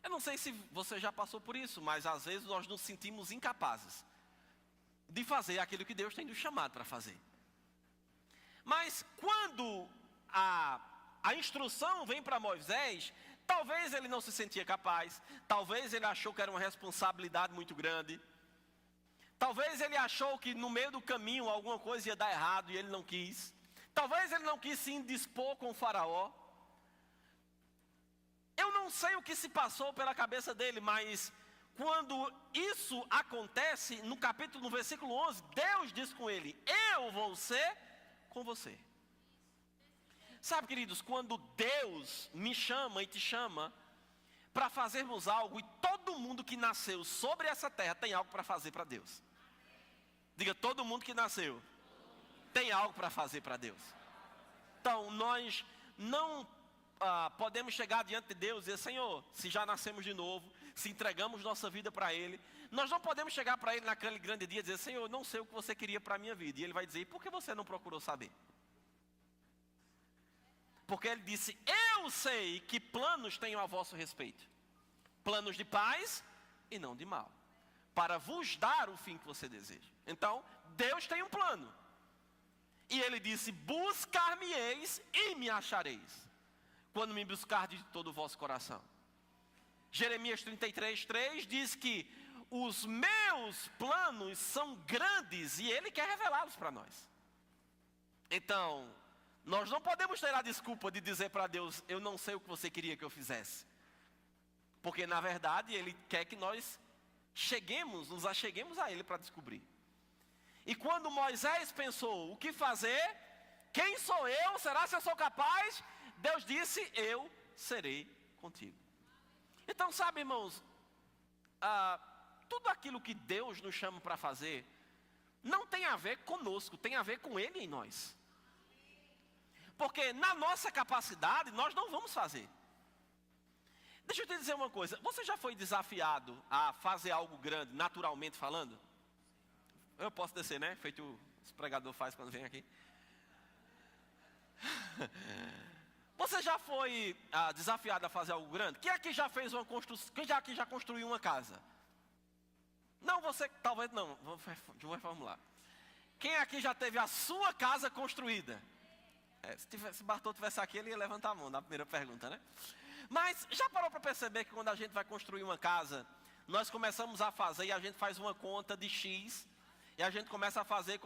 Eu não sei se você já passou por isso, mas às vezes nós nos sentimos incapazes de fazer aquilo que Deus tem nos chamado para fazer. Mas quando a instrução vem para Moisés, talvez ele não se sentia capaz, talvez ele achou que era uma responsabilidade muito grande, talvez ele achou que no meio do caminho alguma coisa ia dar errado e ele não quis, talvez ele não quis se indispor com o Faraó. Eu não sei o que se passou pela cabeça dele, mas quando isso acontece, no versículo 11, Deus diz com ele: eu vou ser com você. Sabe, queridos, quando Deus me chama e te chama para fazermos algo, e todo mundo que nasceu sobre essa terra tem algo para fazer para Deus. Diga: todo mundo que nasceu tem algo para fazer para Deus. Então, nós não podemos chegar diante de Deus e dizer: Senhor, se já nascemos de novo, se entregamos nossa vida para Ele, nós não podemos chegar para Ele naquele grande dia e dizer: Senhor, não sei o que você queria para a minha vida. E Ele vai dizer: e por que você não procurou saber? Porque Ele disse: eu sei que planos tenho a vosso respeito, planos de paz e não de mal, para vos dar o fim que você deseja. Então, Deus tem um plano. E Ele disse: buscar-me-eis e me achareis, quando me buscardes de todo o vosso coração. Jeremias 33:3 diz que os meus planos são grandes e Ele quer revelá-los para nós. Então, nós não podemos ter a desculpa de dizer para Deus: eu não sei o que você queria que eu fizesse. Porque na verdade Ele quer que nós nos acheguemos a Ele para descobrir. E quando Moisés pensou o que fazer, quem sou eu? Será que eu sou capaz? Deus disse: eu serei contigo. Então, sabe, irmãos, tudo aquilo que Deus nos chama para fazer não tem a ver conosco, tem a ver com Ele em nós. Porque na nossa capacidade, nós não vamos fazer. Deixa eu te dizer uma coisa. Você já foi desafiado a fazer algo grande, naturalmente falando? Eu posso descer, né? Feito os pregadores faz quando vem aqui. Você já foi desafiado a fazer algo grande? Quem aqui já fez uma construção? Quem aqui já construiu uma casa? Não, você talvez não. Vou reformular. Quem aqui já teve a sua casa construída? Se Bartô tivesse aqui, ele ia levantar a mão na primeira pergunta, né? Mas já parou para perceber que quando a gente vai construir uma casa, nós começamos a fazer e a gente faz uma conta de X, e a gente começa a fazer,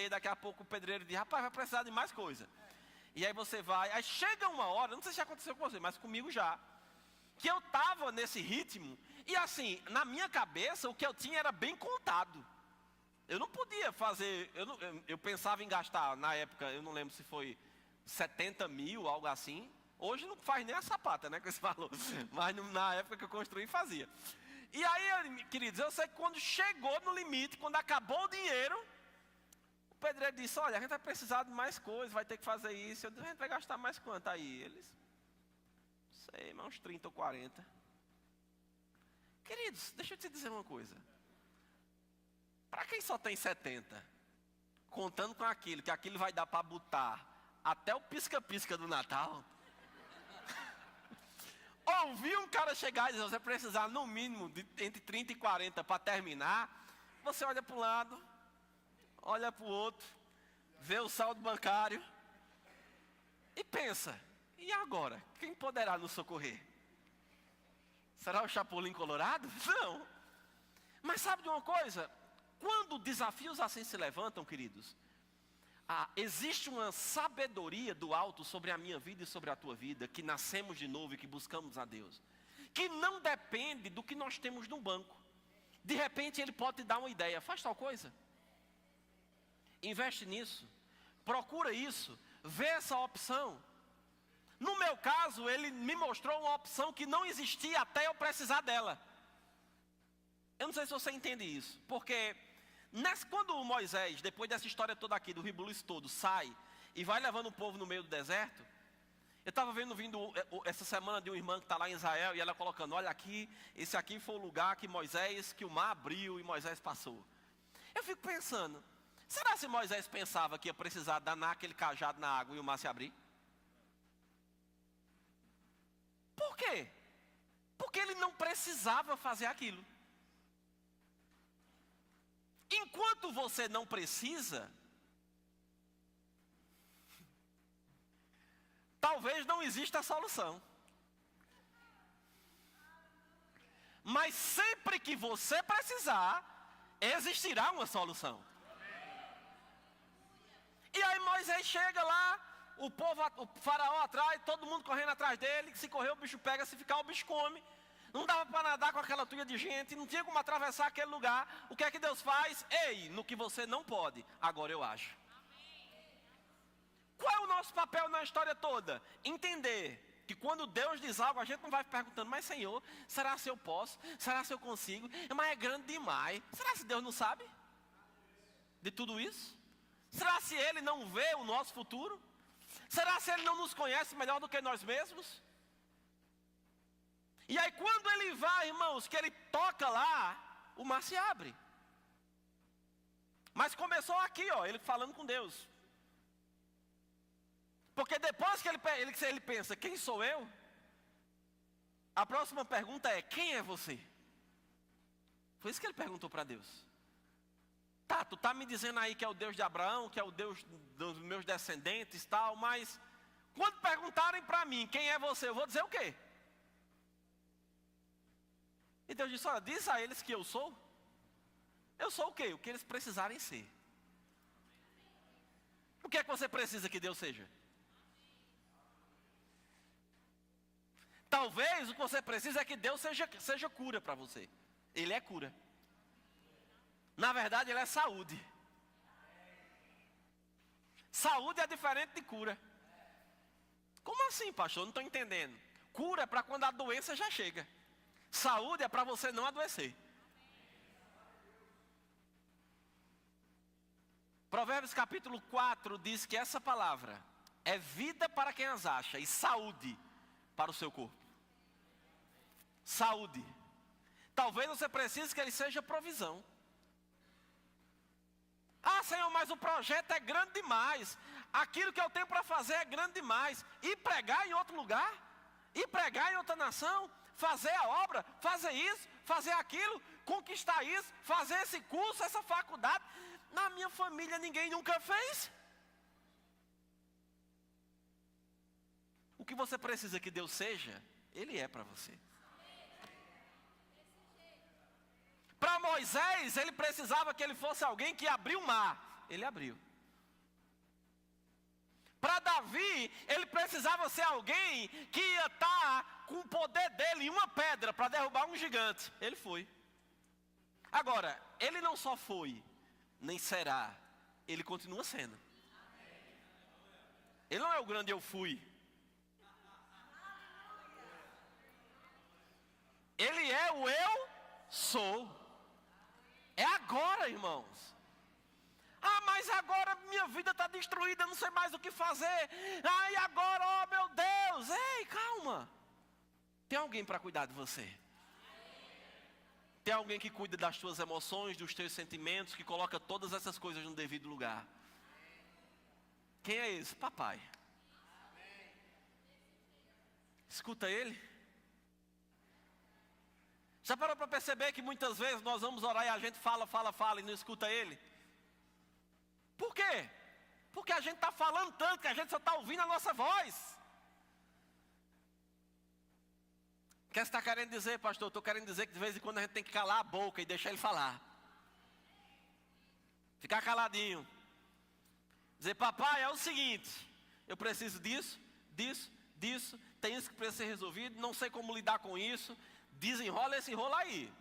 e daqui a pouco o pedreiro diz, rapaz, vai precisar de mais coisa. E aí você vai, aí chega uma hora, não sei se já aconteceu com você, mas comigo já, que eu estava nesse ritmo, e assim, na minha cabeça, o que eu tinha era bem contado. Eu não podia fazer, eu pensava em gastar, na época, eu não lembro se foi 70 mil, algo assim. Hoje não faz nem a sapata, né, com esse valor. Mas na época que eu construí, fazia. E aí, queridos, eu sei que quando chegou no limite, quando acabou o dinheiro, o pedreiro disse, olha, a gente vai precisar de mais coisas, vai ter que fazer isso. Eu disse, a gente vai gastar mais quanto aí? Eles, não sei, mas uns 30 ou 40. Queridos, deixa eu te dizer uma coisa. Para quem só tem 70, contando com aquilo, que aquilo vai dar para botar até o pisca-pisca do Natal, ouvir um cara chegar e dizer, você precisar no mínimo de entre 30 e 40 para terminar, você olha para um lado, olha para o outro, vê o saldo bancário e pensa, e agora? Quem poderá nos socorrer? Será o Chapolin Colorado? Não. Mas sabe de uma coisa? Quando desafios assim se levantam, queridos, existe uma sabedoria do alto sobre a minha vida e sobre a tua vida, que nascemos de novo e que buscamos a Deus, que não depende do que nós temos no banco. De repente Ele pode te dar uma ideia, faz tal coisa, investe nisso, procura isso, vê essa opção. No meu caso, Ele me mostrou uma opção que não existia até eu precisar dela. Eu não sei se você entende isso, porque quando Moisés, depois dessa história toda aqui, do rebuliço todo, sai e vai levando o povo no meio do deserto, eu estava vindo essa semana de uma irmã que está lá em Israel, e ela colocando, olha aqui, esse aqui foi o lugar que o mar abriu e Moisés passou. Eu fico pensando, será se Moisés pensava que ia precisar danar aquele cajado na água e o mar se abrir? Por quê? Porque ele não precisava fazer aquilo. Enquanto você não precisa, talvez não exista a solução. Mas sempre que você precisar, existirá uma solução. E aí Moisés chega lá, o faraó atrás, todo mundo correndo atrás dele, se correr o bicho pega, se ficar o bicho come. Não dava para nadar com aquela tulha de gente, não tinha como atravessar aquele lugar. O que é que Deus faz? Ei, no que você não pode, agora eu acho. Qual é o nosso papel na história toda? Entender que quando Deus diz algo, a gente não vai perguntando, mas Senhor, será se eu posso? Será se eu consigo? Mas é grande demais. Será se Deus não sabe de tudo isso? Será se Ele não vê o nosso futuro? Será se Ele não nos conhece melhor do que nós mesmos? E aí quando Ele vai, irmãos, que Ele toca lá, o mar se abre. Mas começou aqui, ó, Ele falando com Deus. Porque depois que ele pensa, quem sou eu? A próxima pergunta é, quem é você? Foi isso que ele perguntou para Deus. Tá, tu tá me dizendo aí que é o Deus de Abraão, que é o Deus dos meus descendentes e tal, mas quando perguntarem para mim, quem é você? Eu vou dizer o quê? E Deus disse, olha, diz a eles que eu sou. Eu sou o quê? O que eles precisarem ser. O que é que você precisa que Deus seja? Talvez o que você precisa é que Deus seja cura para você. Ele é cura. Na verdade, Ele é saúde. Saúde é diferente de cura. Como assim, pastor? Não estou entendendo. Cura é para quando a doença já chega. Saúde é para você não adoecer. Provérbios capítulo 4 diz que essa palavra, é vida para quem as acha e saúde para o seu corpo. Saúde. Talvez você precise que ele seja provisão. Ah, Senhor, mas o projeto é grande demais. Aquilo que eu tenho para fazer é grande demais. E pregar em outro lugar? E pregar em outra nação? Fazer a obra? Fazer isso? Fazer aquilo? Conquistar isso? Fazer esse curso, essa faculdade? Na minha família ninguém nunca fez. O que você precisa que Deus seja, Ele é para você. Para Moisés, ele precisava que ele fosse alguém que abriu o mar. Ele abriu. Para Davi, ele precisava ser alguém que ia estar com o poder dele em uma pedra para derrubar um gigante. Ele foi. Agora, ele não só foi, nem será, ele continua sendo. Ele não é o grande eu fui. Ele é o eu sou. É agora, irmãos. Ah, mas agora minha vida está destruída, não sei mais o que fazer. Ah, e agora, oh meu Deus. Ei, calma. Tem alguém para cuidar de você. Tem alguém que cuida das tuas emoções, dos teus sentimentos, que coloca todas essas coisas no devido lugar. Quem é esse? Papai. Escuta ele. Já parou para perceber que muitas vezes nós vamos orar e a gente fala e não escuta ele? Por quê? Porque a gente está falando tanto que a gente só está ouvindo a nossa voz. O que você está querendo dizer, pastor? Estou querendo dizer que de vez em quando a gente tem que calar a boca e deixar ele falar. Ficar caladinho. Dizer, papai, é o seguinte, eu preciso disso, tem isso que precisa ser resolvido, não sei como lidar com isso. Desenrola esse rolo aí.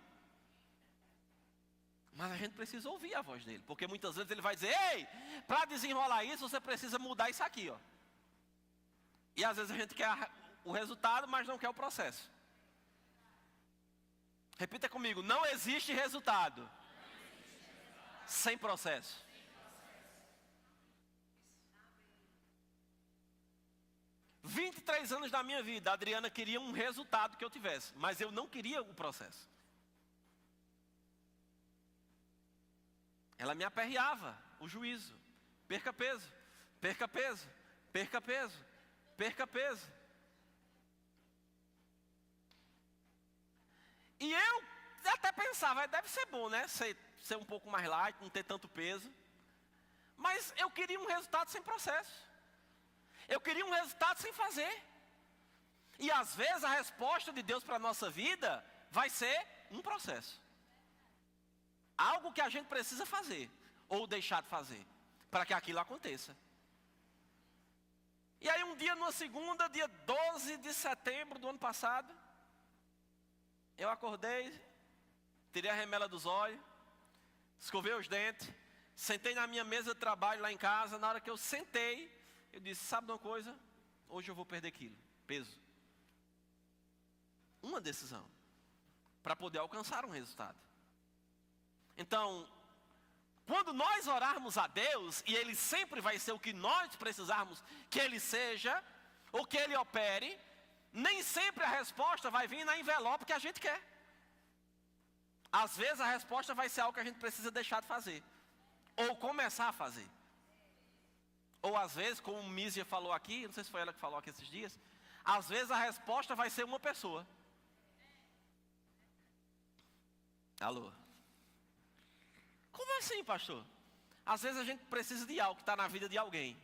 Mas a gente precisa ouvir a voz dele. Porque muitas vezes ele vai dizer, ei, para desenrolar isso você precisa mudar isso aqui, ó. E às vezes a gente quer o resultado, mas não quer o processo. Repita comigo, não existe resultado sem processo. Há 23 anos da minha vida, a Adriana queria um resultado que eu tivesse, mas eu não queria o processo. Ela me aperreava, o juízo. Perca peso, perca peso, perca peso, perca peso. E eu até pensava, deve ser bom, né? Ser um pouco mais light, não ter tanto peso. Mas eu queria um resultado sem processo. Eu queria um resultado sem fazer. E às vezes a resposta de Deus para a nossa vida vai ser um processo. Algo que a gente precisa fazer, ou deixar de fazer, para que aquilo aconteça. E aí um dia, numa segunda, dia 12 de setembro do ano passado, eu acordei, tirei a remela dos olhos, escovei os dentes, sentei na minha mesa de trabalho lá em casa. Na hora que eu sentei, eu disse, sabe de uma coisa? Hoje eu vou perder quilo, peso. Uma decisão, para poder alcançar um resultado. Então, quando nós orarmos a Deus, e Ele sempre vai ser o que nós precisarmos que Ele seja, ou que Ele opere, nem sempre a resposta vai vir na envelope que a gente quer. Às vezes a resposta vai ser algo que a gente precisa deixar de fazer, ou começar a fazer. Ou às vezes, como o Mísia falou aqui, não sei se foi ela que falou aqui esses dias, às vezes a resposta vai ser uma pessoa. Alô? Como assim, pastor? Às vezes a gente precisa de algo que está na vida de alguém,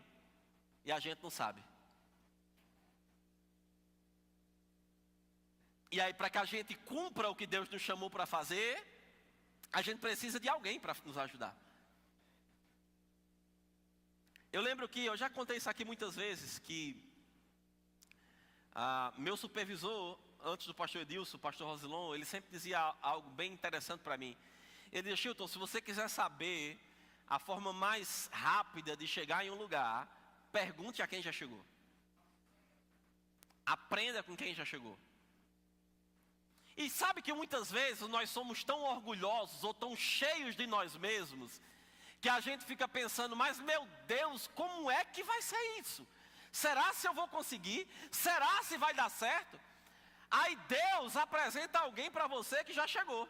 e a gente não sabe. E aí, para que a gente cumpra o que Deus nos chamou para fazer, a gente precisa de alguém para nos ajudar. Eu lembro que, eu já contei isso aqui muitas vezes, que meu supervisor, antes do pastor Edilson, o pastor Rosilon, ele sempre dizia algo bem interessante para mim. Ele dizia, Chilton, se você quiser saber a forma mais rápida de chegar em um lugar, pergunte a quem já chegou. Aprenda com quem já chegou. E sabe que muitas vezes nós somos tão orgulhosos ou tão cheios de nós mesmos, que a gente fica pensando, mas meu Deus, como é que vai ser isso? Será se eu vou conseguir? Será se vai dar certo? Aí Deus apresenta alguém para você que já chegou.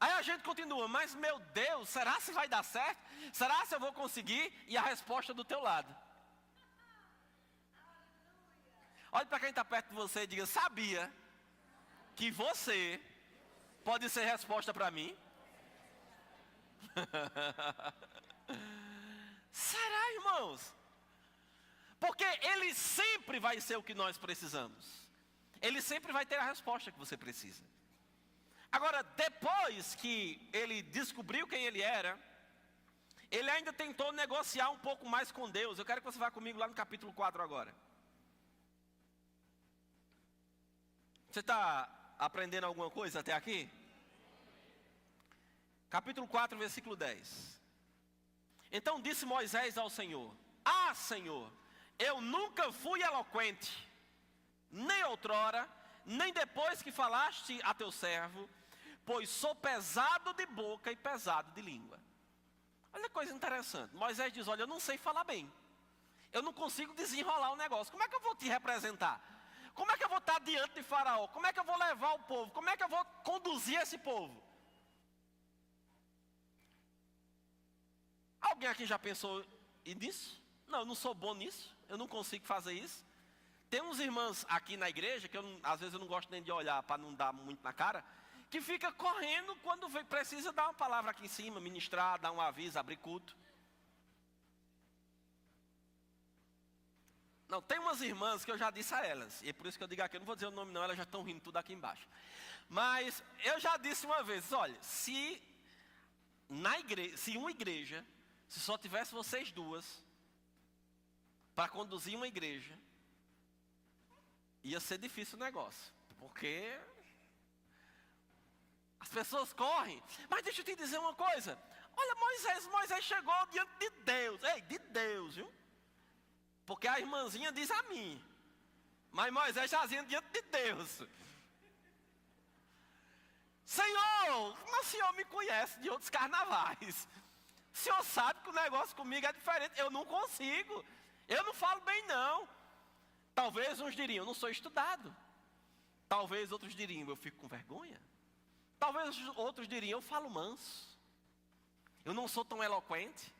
Aí a gente continua, mas meu Deus, será se vai dar certo? Será se eu vou conseguir? E a resposta do teu lado. Olhe para quem está perto de você e diga, sabia que você pode ser resposta para mim? Será, irmãos? Porque Ele sempre vai ser o que nós precisamos. Ele sempre vai ter a resposta que você precisa. Agora, depois que ele descobriu quem ele era, ele ainda tentou negociar um pouco mais com Deus. Eu quero que você vá comigo lá no capítulo 4 agora. Você está aprendendo alguma coisa até aqui? Capítulo 4, versículo 10. Então disse Moisés ao Senhor: Ah, Senhor, eu nunca fui eloquente, nem outrora, nem depois que falaste a teu servo, pois sou pesado de boca e pesado de língua. Olha que coisa interessante. Moisés diz, olha, eu não sei falar bem. Eu não consigo desenrolar o negócio. Como é que eu vou te representar? Como é que eu vou estar diante de Faraó? Como é que eu vou levar o povo? Como é que eu vou conduzir esse povo? Alguém aqui já pensou nisso? Não, eu não sou bom nisso. Eu não consigo fazer isso. Tem uns irmãos aqui na igreja, que às vezes eu não gosto nem de olhar para não dar muito na cara, que fica correndo quando precisa dar uma palavra aqui em cima, ministrar, dar um aviso, abrir culto. Não, tem umas irmãs que eu já disse a elas, e é por isso que eu digo aqui, eu não vou dizer o nome não, elas já estão rindo tudo aqui embaixo. Mas eu já disse uma vez, olha, se uma igreja, se só tivesse vocês duas, para conduzir uma igreja, ia ser difícil o negócio, porque as pessoas correm. Mas deixa eu te dizer uma coisa. Olha, Moisés chegou diante de Deus. Ei, de Deus, viu? Porque a irmãzinha diz a mim. Mas Moisés jazinha diante de Deus. Senhor, o Senhor me conhece de outros carnavais. O Senhor sabe que o negócio comigo é diferente. Eu não consigo. Eu não falo bem não. Talvez uns diriam, eu não sou estudado. Talvez outros diriam, eu fico com vergonha. Talvez outros diriam, eu falo manso. Eu não sou tão eloquente.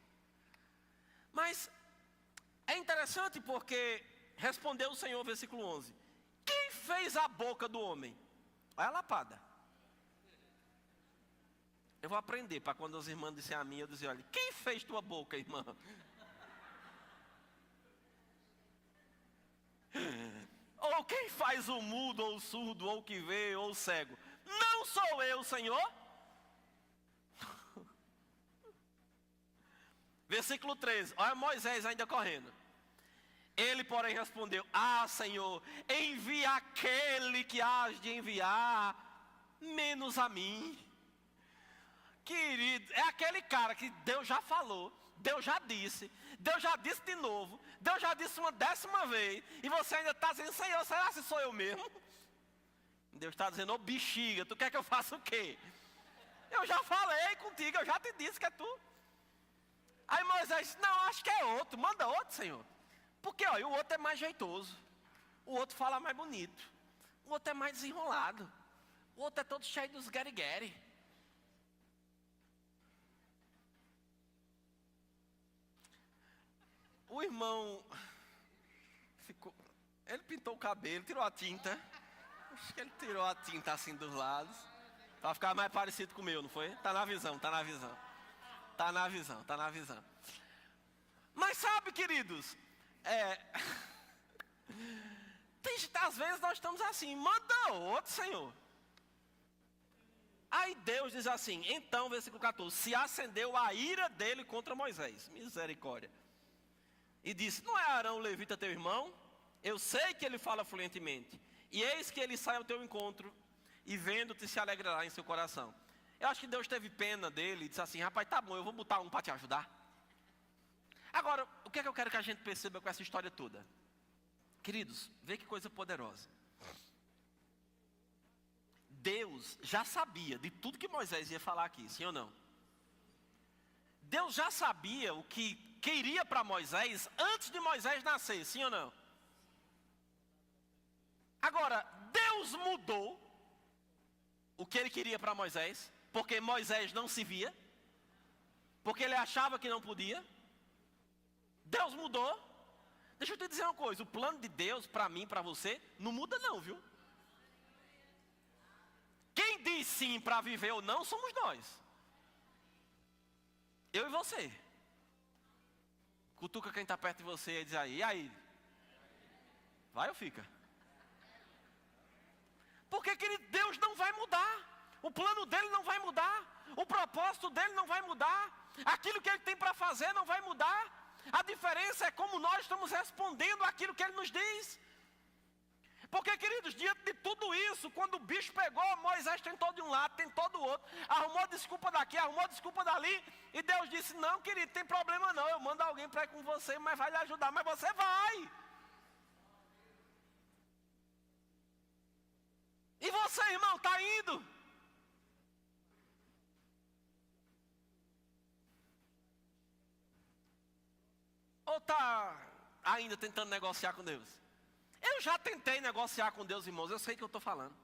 Mas é interessante porque respondeu o Senhor, versículo 11. Quem fez a boca do homem? Olha a lapada. Eu vou aprender para quando as irmãs disserem a mim, eu dizer, olha, quem fez tua boca, irmã? Ou quem faz o mudo, ou o surdo, ou o que vê, ou o cego? Não sou eu, Senhor? Versículo 13, olha Moisés ainda correndo. Ele, porém, respondeu, ah, Senhor, envia aquele que has de enviar, menos a mim. Querido, é aquele cara que Deus já falou, Deus já disse de novo, Deus já disse uma 10ª vez, e você ainda está dizendo, Senhor, será que sou eu mesmo? Deus está dizendo, ô bexiga, tu quer que eu faça o quê? Eu já falei contigo, eu já te disse que é tu. Aí Moisés disse, não, acho que é outro, manda outro, Senhor. Porque ó, o outro é mais jeitoso, o outro fala mais bonito, o outro é mais desenrolado, o outro é todo cheio dos guerigueri. O irmão ele pintou o cabelo, tirou a tinta. Acho que ele tirou a tinta assim dos lados, para ficar mais parecido com o meu, não foi? Tá na visão. Mas sabe, queridos, às vezes nós estamos assim, manda outro, Senhor. Aí Deus diz assim, então, versículo 14, se acendeu a ira dele contra Moisés, misericórdia. E disse, não é Arão o levita teu irmão? Eu sei que ele fala fluentemente. E eis que ele sai ao teu encontro, e vendo-te se alegrará em seu coração. Eu acho que Deus teve pena dele, e disse assim, rapaz, tá bom, eu vou botar um para te ajudar. Agora, o que é que eu quero que a gente perceba com essa história toda? Queridos, vê que coisa poderosa. Deus já sabia de tudo que Moisés ia falar aqui, sim ou não? Deus já sabia o que queria para Moisés antes de Moisés nascer, sim ou não? Agora, Deus mudou o que ele queria para Moisés, porque Moisés não se via, porque ele achava que não podia. Deus mudou. Deixa eu te dizer uma coisa, o plano de Deus para mim, para você, não muda não, viu? Quem diz sim para viver ou não, somos nós. Eu e você. Cutuca quem está perto de você e diz aí, e aí? Vai ou fica? Porque, querido, Deus não vai mudar. O plano dele não vai mudar. O propósito dele não vai mudar. Aquilo que ele tem para fazer não vai mudar. A diferença é como nós estamos respondendo àquilo que ele nos diz. Porque, queridos, diante de tudo isso, quando o bicho pegou, Moisés tentou de um lado, tentou do outro, arrumou desculpa daqui, arrumou desculpa dali, e Deus disse, não, querido, tem problema não, eu mando alguém para ir com você, mas vai lhe ajudar, mas você vai. E você, irmão, está indo? Ou está ainda tentando negociar com Deus? Eu já tentei negociar com Deus, irmãos, eu sei o que eu estou falando.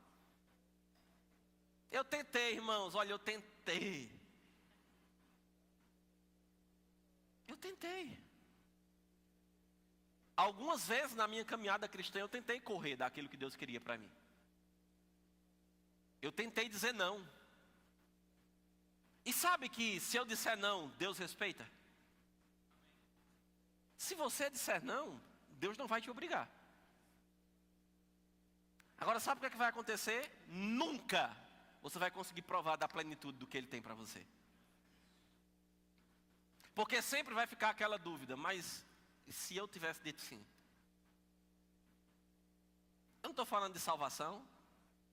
Eu tentei, irmãos, olha, eu tentei. Eu tentei. Algumas vezes na minha caminhada cristã eu tentei correr daquilo que Deus queria para mim. Eu tentei dizer não. E sabe que se eu disser não, Deus respeita? Se você disser não, Deus não vai te obrigar. Agora sabe o que vai acontecer? Nunca você vai conseguir provar da plenitude do que Ele tem para você. Porque sempre vai ficar aquela dúvida, mas e se eu tivesse dito sim? Eu não estou falando de salvação,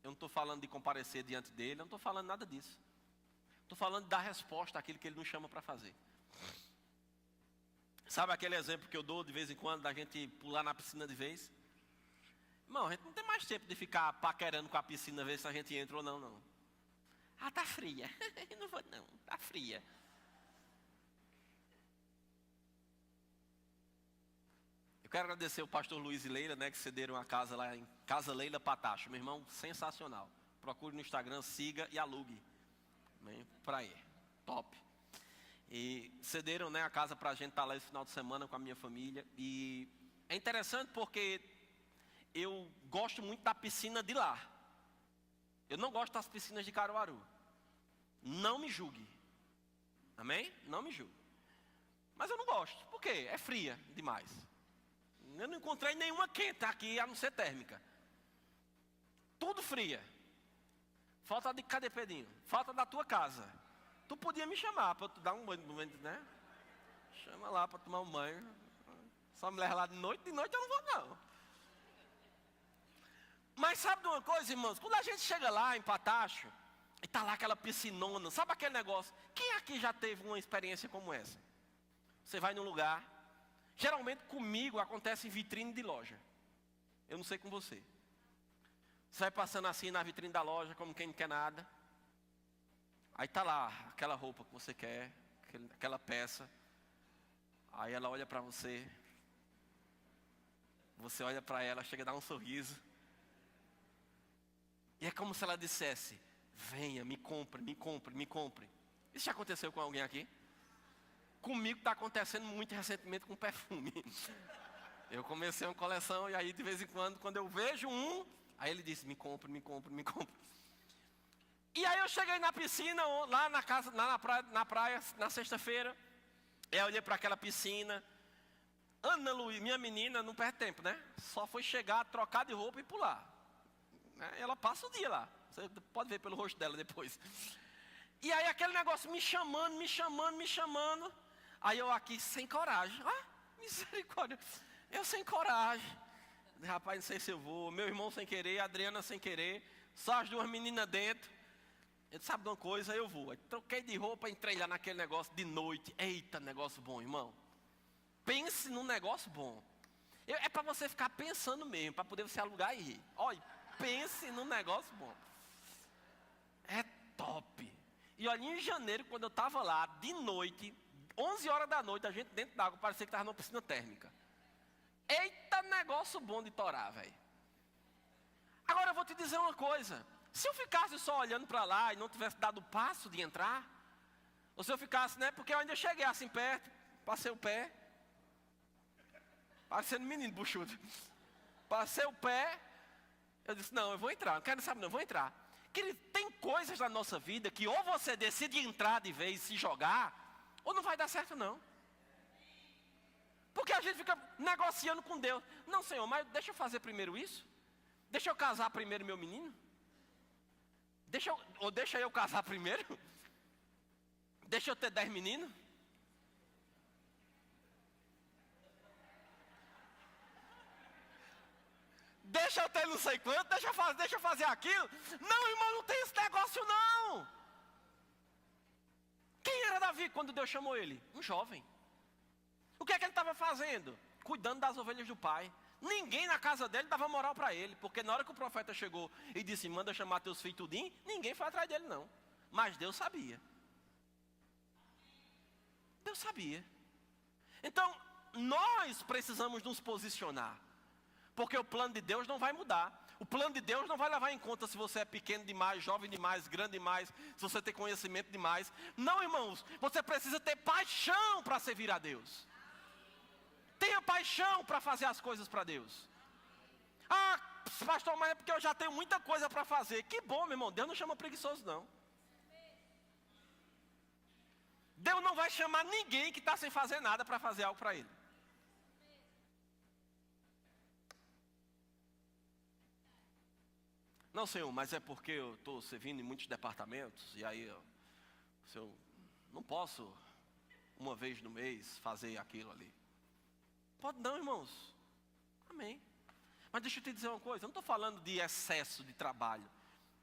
eu não estou falando de comparecer diante dEle, eu não estou falando nada disso. Estou falando de dar resposta àquilo que Ele nos chama para fazer. Sabe aquele exemplo que eu dou de vez em quando, da gente pular na piscina de vez? Irmão, a gente não tem mais tempo de ficar paquerando com a piscina, ver se a gente entra ou não, não. Ah, tá fria. Não vou não, tá fria. Eu quero agradecer o pastor Luiz e Leila, né, que cederam a casa lá em Casa Leila Patacho. Meu irmão, sensacional. Procure no Instagram, siga e alugue. Pra ir. Top. E cederam, né, a casa pra gente estar lá esse final de semana com a minha família. E é interessante porque eu gosto muito da piscina de lá. Eu não gosto das piscinas de Caruaru. Não me julgue. Amém? Não me julgue. Mas eu não gosto. Por quê? É fria demais. Eu não encontrei nenhuma quente aqui, a não ser térmica. Tudo fria. Falta de cadê Pedrinho? Falta da tua casa. Tu podia me chamar para tu dar um banho, né? Chama lá para tomar um banho. Só me leva lá de noite eu não vou não. Mas sabe de uma coisa, irmãos? Quando a gente chega lá em Patacho, e tá lá aquela piscinona, sabe aquele negócio? Quem aqui já teve uma experiência como essa? Você vai num lugar, geralmente comigo acontece em vitrine de loja. Eu não sei com você. Você vai passando assim na vitrine da loja, como quem não quer nada. Aí tá lá, aquela roupa que você quer, aquela peça. Aí ela olha para você. Você olha para ela, chega a dar um sorriso. E é como se ela dissesse, venha, me compre, me compre, me compre. Isso já aconteceu com alguém aqui? Comigo está acontecendo muito recentemente com perfume. Eu comecei uma coleção e aí de vez em quando eu vejo um, aí ele disse, me compre, me compre, me compre. E aí eu cheguei na piscina, lá na casa, na praia, na sexta-feira. E aí eu olhei para aquela piscina. Ana Luiz, minha menina, não perde tempo, né? Só foi chegar, trocar de roupa e pular. Ela passa o dia lá. Você pode ver pelo rosto dela depois. E aí aquele negócio me chamando, me chamando, me chamando. Aí eu aqui sem coragem. Ah, misericórdia. Eu sem coragem. Rapaz, não sei se eu vou. Meu irmão sem querer, a Adriana sem querer. Só as duas meninas dentro. Ele sabe de uma coisa, eu vou. Aí troquei de roupa, entrei lá naquele negócio de noite. Eita, negócio bom, irmão. Pense num negócio bom. É para você ficar pensando mesmo, para poder você alugar e ir. Olha, pense num negócio bom. É top. E olha, em janeiro, quando eu estava lá, de noite, 11 horas da noite, a gente dentro d'água, parecia que estava numa piscina térmica. Eita, negócio bom de torar, velho. Agora eu vou te dizer uma coisa. Se eu ficasse só olhando para lá e não tivesse dado o passo de entrar, ou se eu ficasse, né, porque eu ainda cheguei assim perto, passei o pé, parecendo menino buchudo, passei o pé, eu disse, não, eu vou entrar, não quero saber não, eu vou entrar. Querido, tem coisas na nossa vida que ou você decide entrar de vez e se jogar, ou não vai dar certo não. Porque a gente fica negociando com Deus. Não, Senhor, mas deixa eu fazer primeiro isso. Deixa eu casar primeiro meu menino. Deixa eu casar primeiro. Deixa eu ter 10 meninos. Deixa eu ter não sei quanto, deixa eu fazer aquilo. Não, irmão, não tem esse negócio não. Quem era Davi quando Deus chamou ele? Um jovem. O que é que ele estava fazendo? Cuidando das ovelhas do pai. Ninguém na casa dele dava moral para ele, porque na hora que o profeta chegou e disse, manda chamar teus filhos tudinho, ninguém foi atrás dele não. Mas Deus sabia. Deus sabia. Então, nós precisamos nos posicionar. Porque o plano de Deus não vai mudar. O plano de Deus não vai levar em conta se você é pequeno demais, jovem demais, grande demais, se você tem conhecimento demais. Não, irmãos, você precisa ter paixão para servir a Deus. Tenha paixão para fazer as coisas para Deus. Ah, pastor, mas é porque eu já tenho muita coisa para fazer. Que bom, meu irmão, Deus não chama preguiçoso não. Deus não vai chamar ninguém que está sem fazer nada para fazer algo para Ele. Não, Senhor, mas é porque eu estou servindo em muitos departamentos, e aí eu não posso, uma vez no mês, fazer aquilo ali. Pode não, irmãos. Amém. Mas deixa eu te dizer uma coisa, eu não estou falando de excesso de trabalho,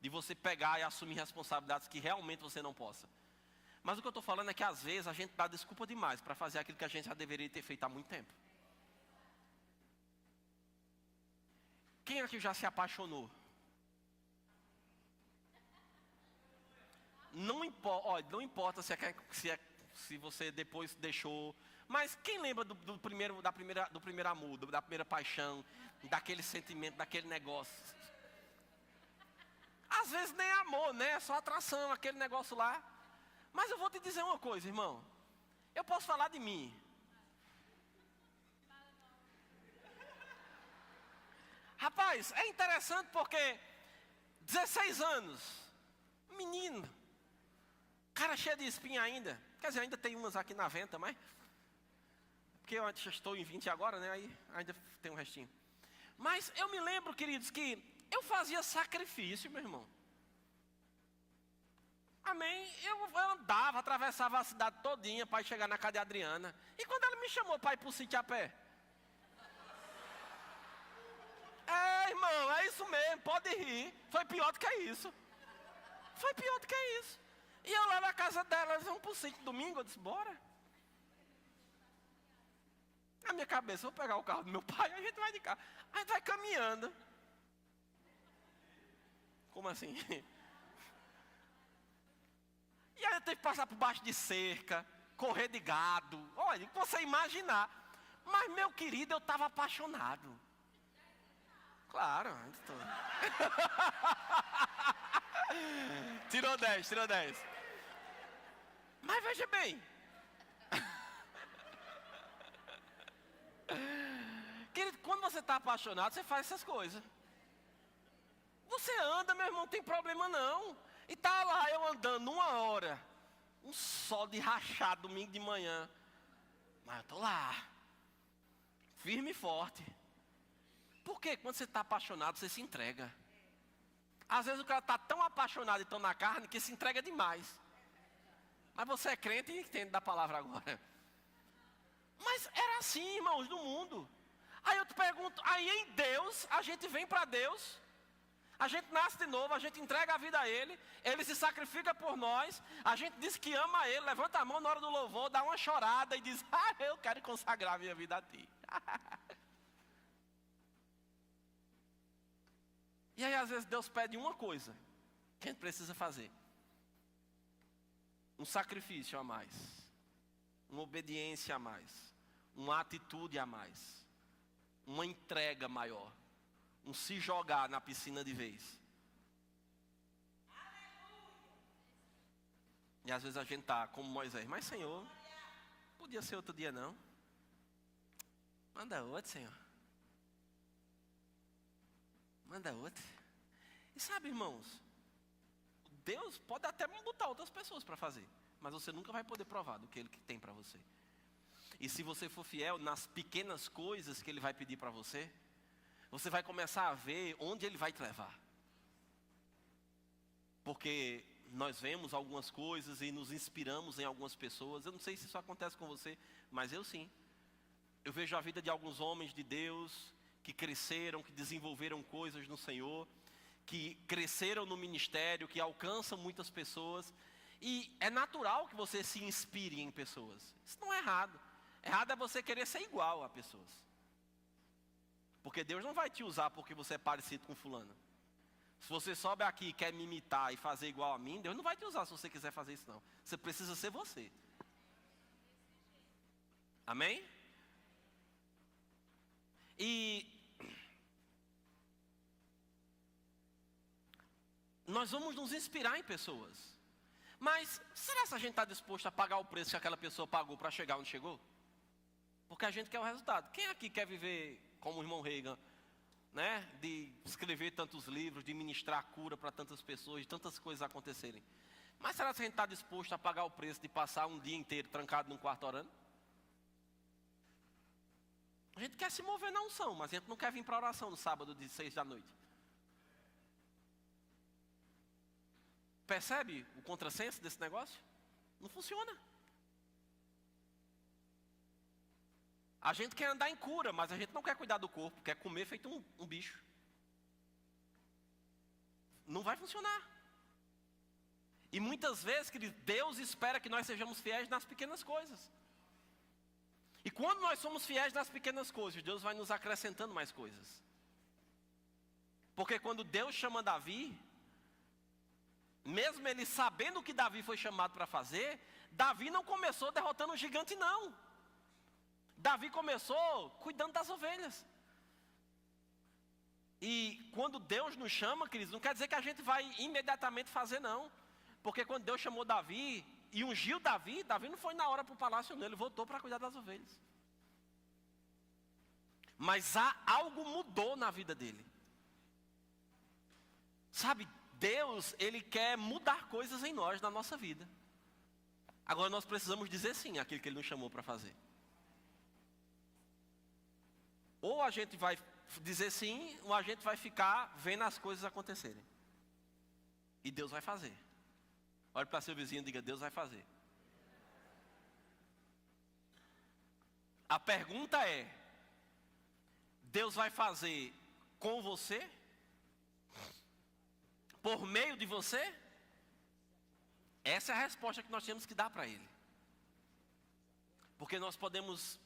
de você pegar e assumir responsabilidades que realmente você não possa. Mas o que eu estou falando é que às vezes a gente dá desculpa demais para fazer aquilo que a gente já deveria ter feito há muito tempo. Quem aqui já se apaixonou? Não importa se você depois deixou. Mas quem lembra do primeiro amor, da primeira paixão, daquele sentimento, daquele negócio? Às vezes nem amor, né? É só atração, aquele negócio lá. Mas eu vou te dizer uma coisa, irmão. Eu posso falar de mim. Rapaz, é interessante porque 16 anos, menino, cara cheio de espinha ainda. Quer dizer, ainda tem umas aqui na venta, mas porque eu já estou em 20 agora, né? Aí ainda tem um restinho. Mas eu me lembro, queridos, que eu fazia sacrifício, meu irmão. Amém? Eu andava, atravessava a cidade todinha para chegar na casa de Adriana. E quando ela me chamou para ir para o sítio a pé? É, irmão, é isso mesmo, pode rir. Foi pior do que isso. Foi pior do que isso. E eu lá na casa dela, eles vão para o sítio domingo, eu disse, bora. Na minha cabeça, vou pegar o carro do meu pai, a gente vai de carro. A gente vai caminhando. Como assim? E aí eu tenho que passar por baixo de cerca, correr de gado. Olha, você imaginar. Mas, meu querido, eu estava apaixonado. Claro. Tirou 10. Mas veja bem. Querido, quando você está apaixonado, você faz essas coisas. Você anda, meu irmão, não tem problema não. E tá lá eu andando 1 hora. Um sol de rachado, domingo de manhã. Mas eu tô lá. Firme e forte. Porque quando você está apaixonado, você se entrega. Às vezes o cara está tão apaixonado e tão na carne que se entrega demais. Mas você é crente e entende da palavra agora. Mas era assim, irmãos, no mundo. Aí eu te pergunto, aí em Deus, a gente vem para Deus, a gente nasce de novo, a gente entrega a vida a Ele, Ele se sacrifica por nós, a gente diz que ama Ele, levanta a mão na hora do louvor, dá uma chorada e diz, eu quero consagrar a minha vida a Ti. E aí às vezes Deus pede uma coisa, que a gente precisa fazer. Um sacrifício a mais. Uma obediência a mais, uma atitude a mais, uma entrega maior, um se jogar na piscina de vez. E às vezes a gente está como Moisés, mas Senhor, podia ser outro dia não? Manda outro, Senhor. Manda outro. E sabe, irmãos, Deus pode até botar outras pessoas para fazer, mas você nunca vai poder provar do que Ele tem para você. E se você for fiel nas pequenas coisas que Ele vai pedir para você, você vai começar a ver onde Ele vai te levar. Porque nós vemos algumas coisas e nos inspiramos em algumas pessoas. Eu não sei se isso acontece com você, mas eu sim. Eu vejo a vida de alguns homens de Deus que cresceram, que desenvolveram coisas no Senhor, que cresceram no ministério, que alcançam muitas pessoas. E é natural que você se inspire em pessoas. Isso não é errado. Errado é você querer ser igual a pessoas. Porque Deus não vai te usar porque você é parecido com fulano. Se você sobe aqui e quer me imitar e fazer igual a mim, Deus não vai te usar se você quiser fazer isso não. Você precisa ser você. Amém? E nós vamos nos inspirar em pessoas. Mas será que a gente está disposto a pagar o preço que aquela pessoa pagou para chegar onde chegou? Porque a gente quer o resultado. Quem aqui quer viver como o irmão Reagan, né? De escrever tantos livros, de ministrar cura para tantas pessoas, de tantas coisas acontecerem. Mas será que a gente está disposto a pagar o preço de passar um dia inteiro trancado num quarto orando? A gente quer se mover na unção, mas a gente não quer vir para a oração no sábado de 6 da noite. Percebe o contrassenso desse negócio? Não funciona. A gente quer andar em cura, mas a gente não quer cuidar do corpo, quer comer feito um bicho. Não vai funcionar. E muitas vezes, querido, Deus espera que nós sejamos fiéis nas pequenas coisas. E quando nós somos fiéis nas pequenas coisas, Deus vai nos acrescentando mais coisas. Porque quando Deus chama Davi, mesmo ele sabendo o que Davi foi chamado para fazer, Davi não começou derrotando um gigante não. Davi começou cuidando das ovelhas. E quando Deus nos chama, queridos, não quer dizer que a gente vai imediatamente fazer não. Porque quando Deus chamou Davi e ungiu Davi, Davi não foi na hora para o palácio não, ele voltou para cuidar das ovelhas. Mas algo mudou na vida dele. Sabe, Deus, Ele quer mudar coisas em nós, na nossa vida. Agora nós precisamos dizer sim àquilo que Ele nos chamou para fazer. Ou a gente vai dizer sim, ou a gente vai ficar vendo as coisas acontecerem. E Deus vai fazer. Olhe para seu vizinho e diga, Deus vai fazer. A pergunta é, Deus vai fazer com você? Por meio de você? Essa é a resposta que nós temos que dar para Ele. Porque nós podemos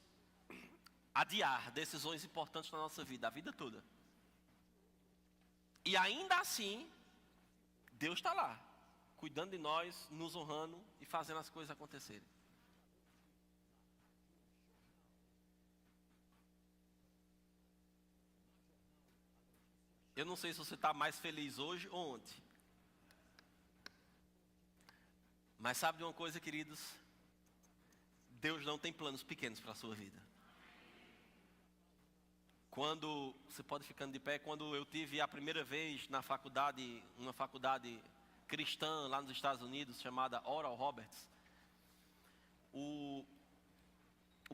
adiar decisões importantes na nossa vida, a vida toda. E ainda assim, Deus está lá, cuidando de nós, nos honrando e fazendo as coisas acontecerem. Eu não sei se você está mais feliz hoje ou ontem. Mas sabe de uma coisa, queridos? Deus não tem planos pequenos para a sua vida. Quando, você pode ficando de pé, quando eu tive a primeira vez na faculdade, uma faculdade cristã lá nos Estados Unidos, chamada Oral Roberts, o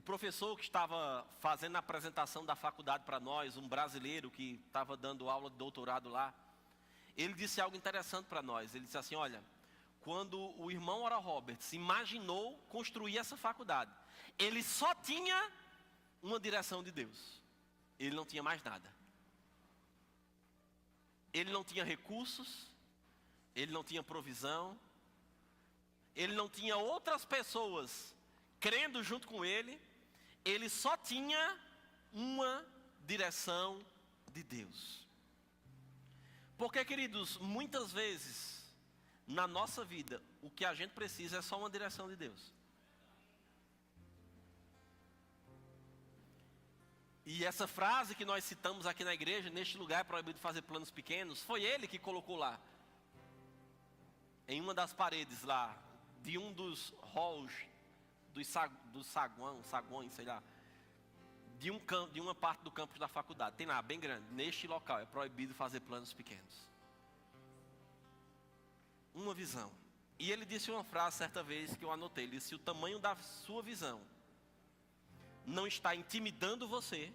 professor que estava fazendo a apresentação da faculdade para nós, um brasileiro que estava dando aula de doutorado lá, ele disse algo interessante para nós. Ele disse assim, olha, quando o irmão Oral Roberts imaginou construir essa faculdade, ele só tinha uma direção de Deus. Ele não tinha mais nada. Ele não tinha recursos, ele não tinha provisão, ele não tinha outras pessoas crendo junto com ele, ele só tinha uma direção de Deus. Porque, queridos, muitas vezes, na nossa vida, o que a gente precisa é só uma direção de Deus. E essa frase que nós citamos aqui na igreja, neste lugar é proibido fazer planos pequenos, foi ele que colocou lá. Em uma das paredes lá, de um dos halls, dos saguões, sei lá. De uma parte do campus da faculdade. Tem lá, bem grande. Neste local é proibido fazer planos pequenos. Uma visão. E ele disse uma frase certa vez que eu anotei. Ele disse: o tamanho da sua visão não está intimidando você,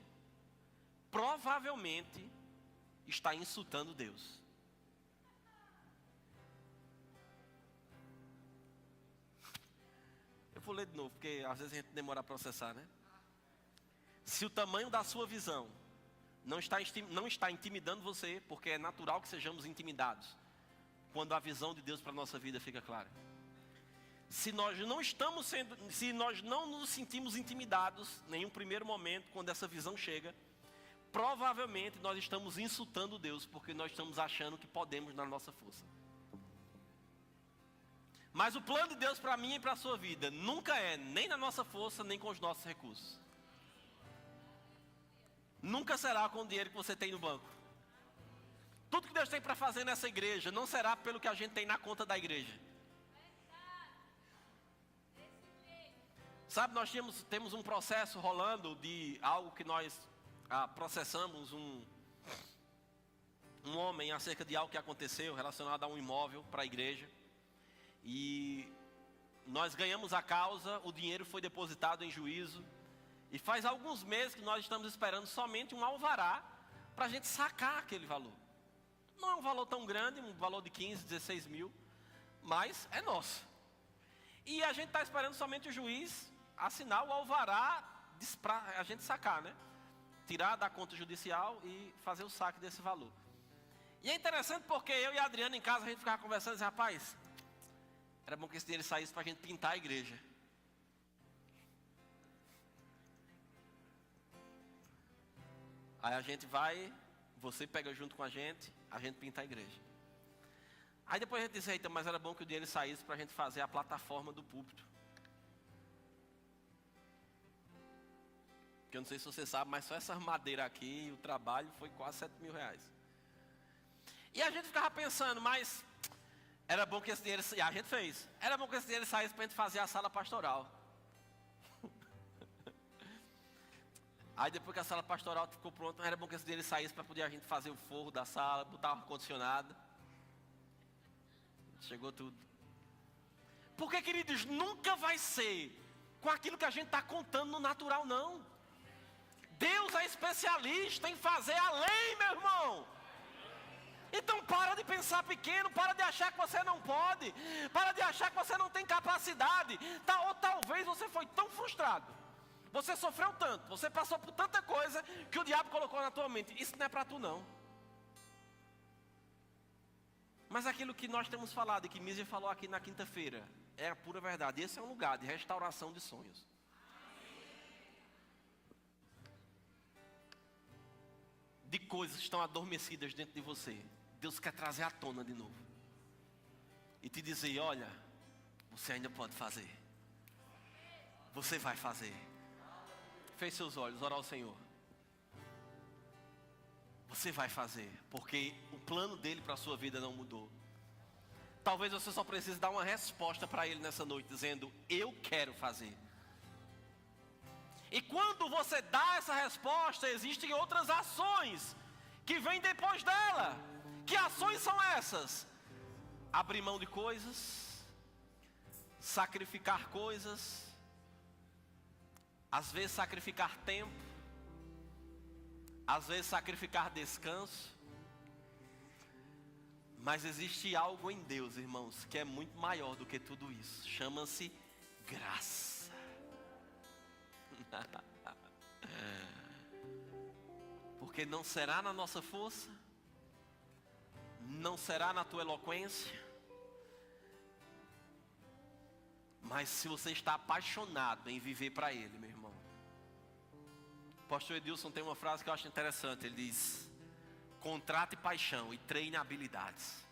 provavelmente está insultando Deus. Eu vou ler de novo, porque às vezes a gente demora a processar, né? Se o tamanho da sua visão não está intimidando você, porque é natural que sejamos intimidados quando a visão de Deus para a nossa vida fica clara. Se nós não nos sentimos intimidados em nenhum primeiro momento, quando essa visão chega, provavelmente nós estamos insultando Deus, porque nós estamos achando que podemos na nossa força. Mas o plano de Deus para mim e para a sua vida nunca é nem na nossa força, nem com os nossos recursos. Nunca será com o dinheiro que você tem no banco. Tudo que Deus tem para fazer nessa igreja não será pelo que a gente tem na conta da igreja. Sabe, nós temos um processo rolando de algo que nós processamos um homem acerca de algo que aconteceu relacionado a um imóvel para a igreja. E nós ganhamos a causa, o dinheiro foi depositado em juízo. E faz alguns meses que nós estamos esperando somente um alvará para a gente sacar aquele valor. Não é um valor tão grande, um valor de 15, 16 mil, mas é nosso. E a gente está esperando somente o juiz assinar o alvará para a gente sacar, né? Tirar da conta judicial e fazer o saque desse valor. E é interessante porque eu e a Adriana em casa a gente ficava conversando e dizia: rapaz, era bom que esse dinheiro saísse para a gente pintar a igreja. Aí a gente vai, você pega junto com a gente pinta a igreja. Aí depois a gente diz: eita, mas era bom que o dinheiro saísse para a gente fazer a plataforma do púlpito. Porque eu não sei se você sabe, mas só essa madeira aqui, o trabalho foi quase 7 mil reais. E a gente ficava pensando, mas era bom que esse dinheiro, a gente fez, era bom que esse dinheiro saísse para a gente fazer a sala pastoral. Aí depois que a sala pastoral ficou pronta, era bom que esse dinheiro saísse para poder a gente fazer o forro da sala, botar o ar-condicionado. Chegou tudo. Porque, queridos, nunca vai ser com aquilo que a gente está contando no natural, não. Deus é especialista em fazer além, meu irmão. Então para de pensar pequeno, para de achar que você não pode, para de achar que você não tem capacidade. Ou talvez você foi tão frustrado, você sofreu tanto, você passou por tanta coisa que o diabo colocou na tua mente: isso não é para tu não. Mas aquilo que nós temos falado e que Mísia falou aqui na quinta-feira é a pura verdade. Esse é um lugar de restauração de sonhos. De coisas que estão adormecidas dentro de você. Deus quer trazer à tona de novo. E te dizer: olha, você ainda pode fazer. Você vai fazer. Feche seus olhos, ora ao Senhor. Você vai fazer, porque o plano dele para a sua vida não mudou. Talvez você só precise dar uma resposta para ele nessa noite, dizendo: eu quero fazer. E quando você dá essa resposta, existem outras ações que vêm depois dela. Que ações são essas? Abrir mão de coisas, sacrificar coisas, às vezes sacrificar tempo, às vezes sacrificar descanso. Mas existe algo em Deus, irmãos, que é muito maior do que tudo isso. Chama-se graça. Porque não será na nossa força, não será na tua eloquência, mas se você está apaixonado em viver para Ele, meu irmão. O pastor Edilson tem uma frase que eu acho interessante. Ele diz: contrate paixão e treine habilidades.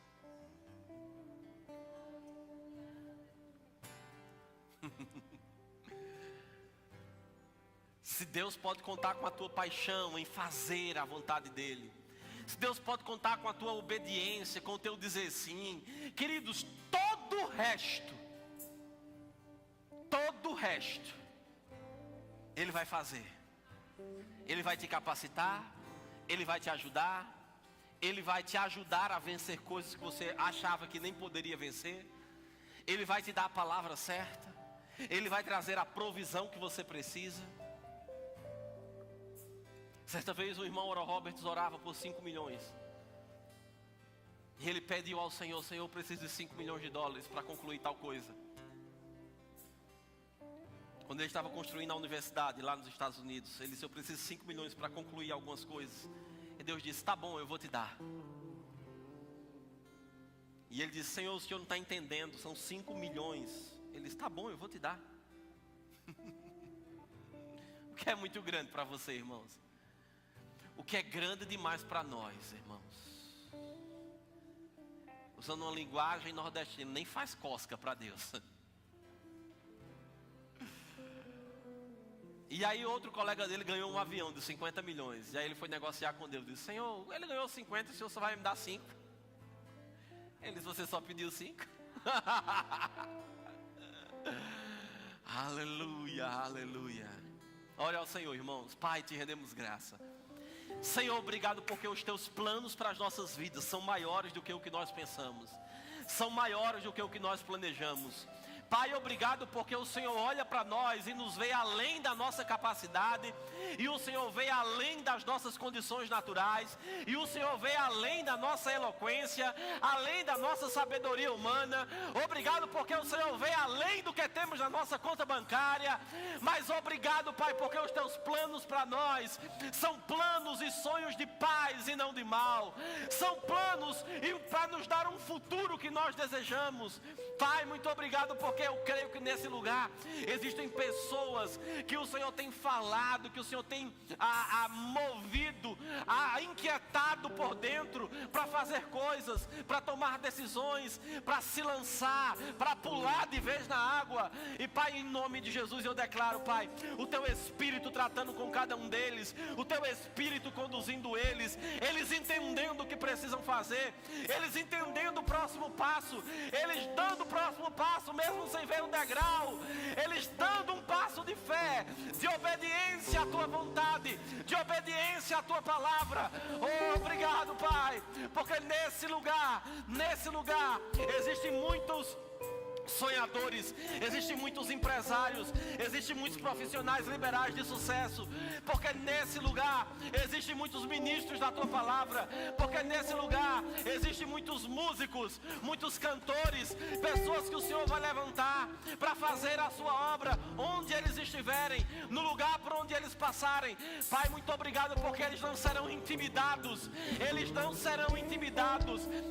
Se Deus pode contar com a tua paixão em fazer a vontade dEle, se Deus pode contar com a tua obediência, com o teu dizer sim, queridos, todo o resto, Ele vai fazer. Ele vai te capacitar, Ele vai te ajudar, Ele vai te ajudar a vencer coisas que você achava que nem poderia vencer. Ele vai te dar a palavra certa, Ele vai trazer a provisão que você precisa. Certa vez o irmão Oral Roberts orava por 5 milhões. E ele pediu ao Senhor: Senhor, eu preciso de 5 milhões de dólares para concluir tal coisa. Quando ele estava construindo a universidade lá nos Estados Unidos, ele disse: eu preciso de 5 milhões para concluir algumas coisas. E Deus disse: tá bom, eu vou te dar. E ele disse: Senhor, o Senhor não está entendendo, são 5 milhões. Ele disse: tá bom, eu vou te dar. O que é muito grande para você, irmãos? O que é grande demais para nós, irmãos? Usando uma linguagem nordestina, nem faz cosca para Deus. E aí outro colega dele ganhou um avião de 50 milhões. E aí ele foi negociar com Deus. Disse: Senhor, ele ganhou 50, o Senhor só vai me dar 5. Ele disse: você só pediu 5? Aleluia, aleluia. Olha ao Senhor, irmãos. Pai, te rendemos graça. Senhor, obrigado porque os teus planos para as nossas vidas são maiores do que o que nós pensamos, são maiores do que o que nós planejamos. Pai, obrigado porque o Senhor olha para nós e nos vê além da nossa capacidade, e o Senhor vê além das nossas condições naturais, e o Senhor vê além da nossa eloquência, além da nossa sabedoria humana. Obrigado porque o Senhor vê além do que temos na nossa conta bancária. Mas obrigado, Pai, porque os teus planos para nós são planos e sonhos de paz e não de mal, são planos para nos dar um futuro que nós desejamos. Pai, muito obrigado porque eu creio que nesse lugar existem pessoas que o Senhor tem falado, que o Senhor tem movido, inquietado por dentro para fazer coisas, para tomar decisões, para se lançar, para pular de vez na água. E Pai, em nome de Jesus eu declaro, Pai, o Teu Espírito tratando com cada um deles, o Teu Espírito conduzindo eles entendendo o que precisam fazer, eles entendendo o próximo passo, eles dando o próximo passo mesmo sem ver o degrau, eles dando um passo de fé, de obediência à Tua vontade, de obediência à Tua palavra. Oh, obrigado, Pai, porque nesse lugar existem muitos sonhadores, existem muitos empresários, existem muitos profissionais liberais de sucesso, porque nesse lugar existem muitos ministros da Tua palavra, porque nesse lugar existem muitos músicos, muitos cantores, pessoas que o Senhor vai levantar para fazer a Sua obra onde eles estiverem, no lugar por onde eles passarem. Pai, muito obrigado porque eles não serão intimidados,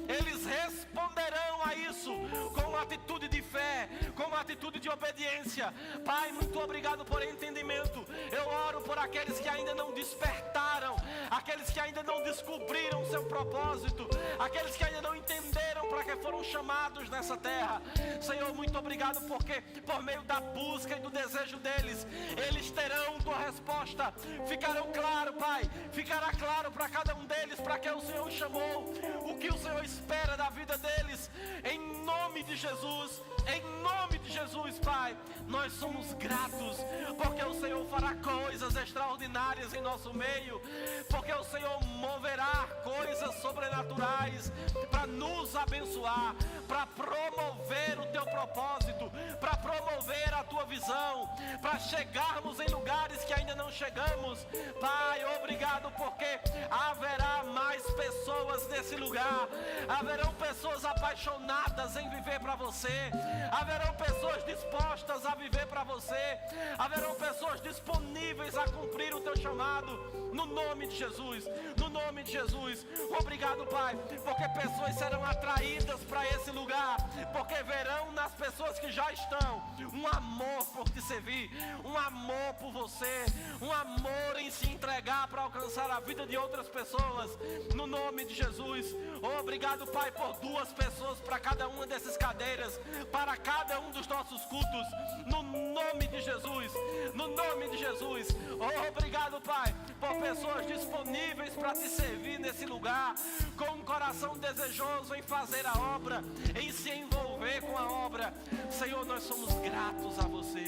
eles responderão a isso com uma atitude de fé, com uma atitude de obediência. Pai, muito obrigado por entendimento. Eu oro por aqueles que ainda não despertaram, aqueles que ainda não descobriram o seu propósito, aqueles que ainda não entenderam para que foram chamados nessa terra. Senhor, muito obrigado porque por meio da busca e do desejo deles, eles terão Tua resposta. Ficarão claro, Pai, ficará claro para cada um deles para que o Senhor chamou, o que o Senhor espera da vida deles. Em nome de Jesus, em nome de Jesus, Pai, nós somos gratos porque o Senhor fará coisas extraordinárias em nosso meio, porque o Senhor moverá coisas sobrenaturais para nos abençoar, para promover o Teu propósito, para promover a Tua visão, para chegarmos em lugares que ainda não chegamos. Pai, obrigado porque haverá mais pessoas nesse lugar, haverão pessoas apaixonadas em viver para Você, haverão pessoas dispostas a viver para Você, haverão pessoas disponíveis a cumprir o Teu chamado, no nome de Jesus, no nome de Jesus. Obrigado, Pai, porque pessoas serão atraídas para esse lugar, porque verão nas pessoas que já estão um amor por Te servir, um amor por Você, um amor em se entregar para alcançar a vida de outras pessoas, no nome de Jesus. Obrigado, Pai, por 2 pessoas para cada uma dessas cadeiras, para cada um dos nossos cultos, no nome de Jesus, no nome de Jesus. Oh, obrigado, Pai, por pessoas disponíveis para te servir nesse lugar, com um coração desejoso em fazer a obra, em se envolver com a obra. Senhor, nós somos gratos a você.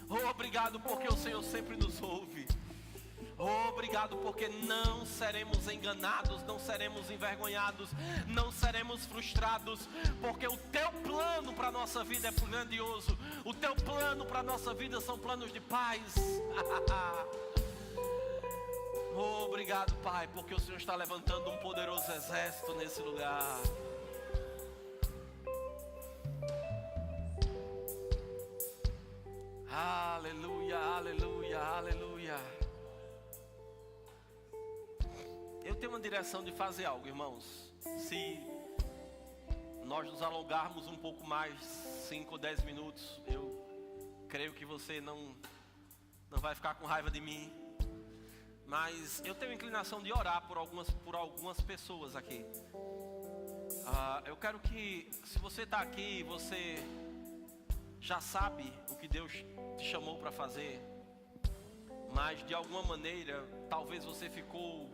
Oh, obrigado porque o Senhor sempre nos ouve. Oh, obrigado porque não seremos enganados, não seremos envergonhados, não seremos frustrados, porque o teu plano para a nossa vida é grandioso. O teu plano para a nossa vida são planos de paz. Oh, obrigado, Pai, porque o Senhor está levantando um poderoso exército nesse lugar. Aleluia, aleluia, aleluia. Eu tenho uma direção de fazer algo, irmãos. Se nós nos alongarmos um pouco mais, 5 ou 10 minutos, eu creio que você não vai ficar com raiva de mim. Mas eu tenho a inclinação de orar por algumas pessoas aqui. Eu quero que, se você está aqui, você já sabe o que Deus te chamou para fazer, mas de alguma maneira, talvez você ficou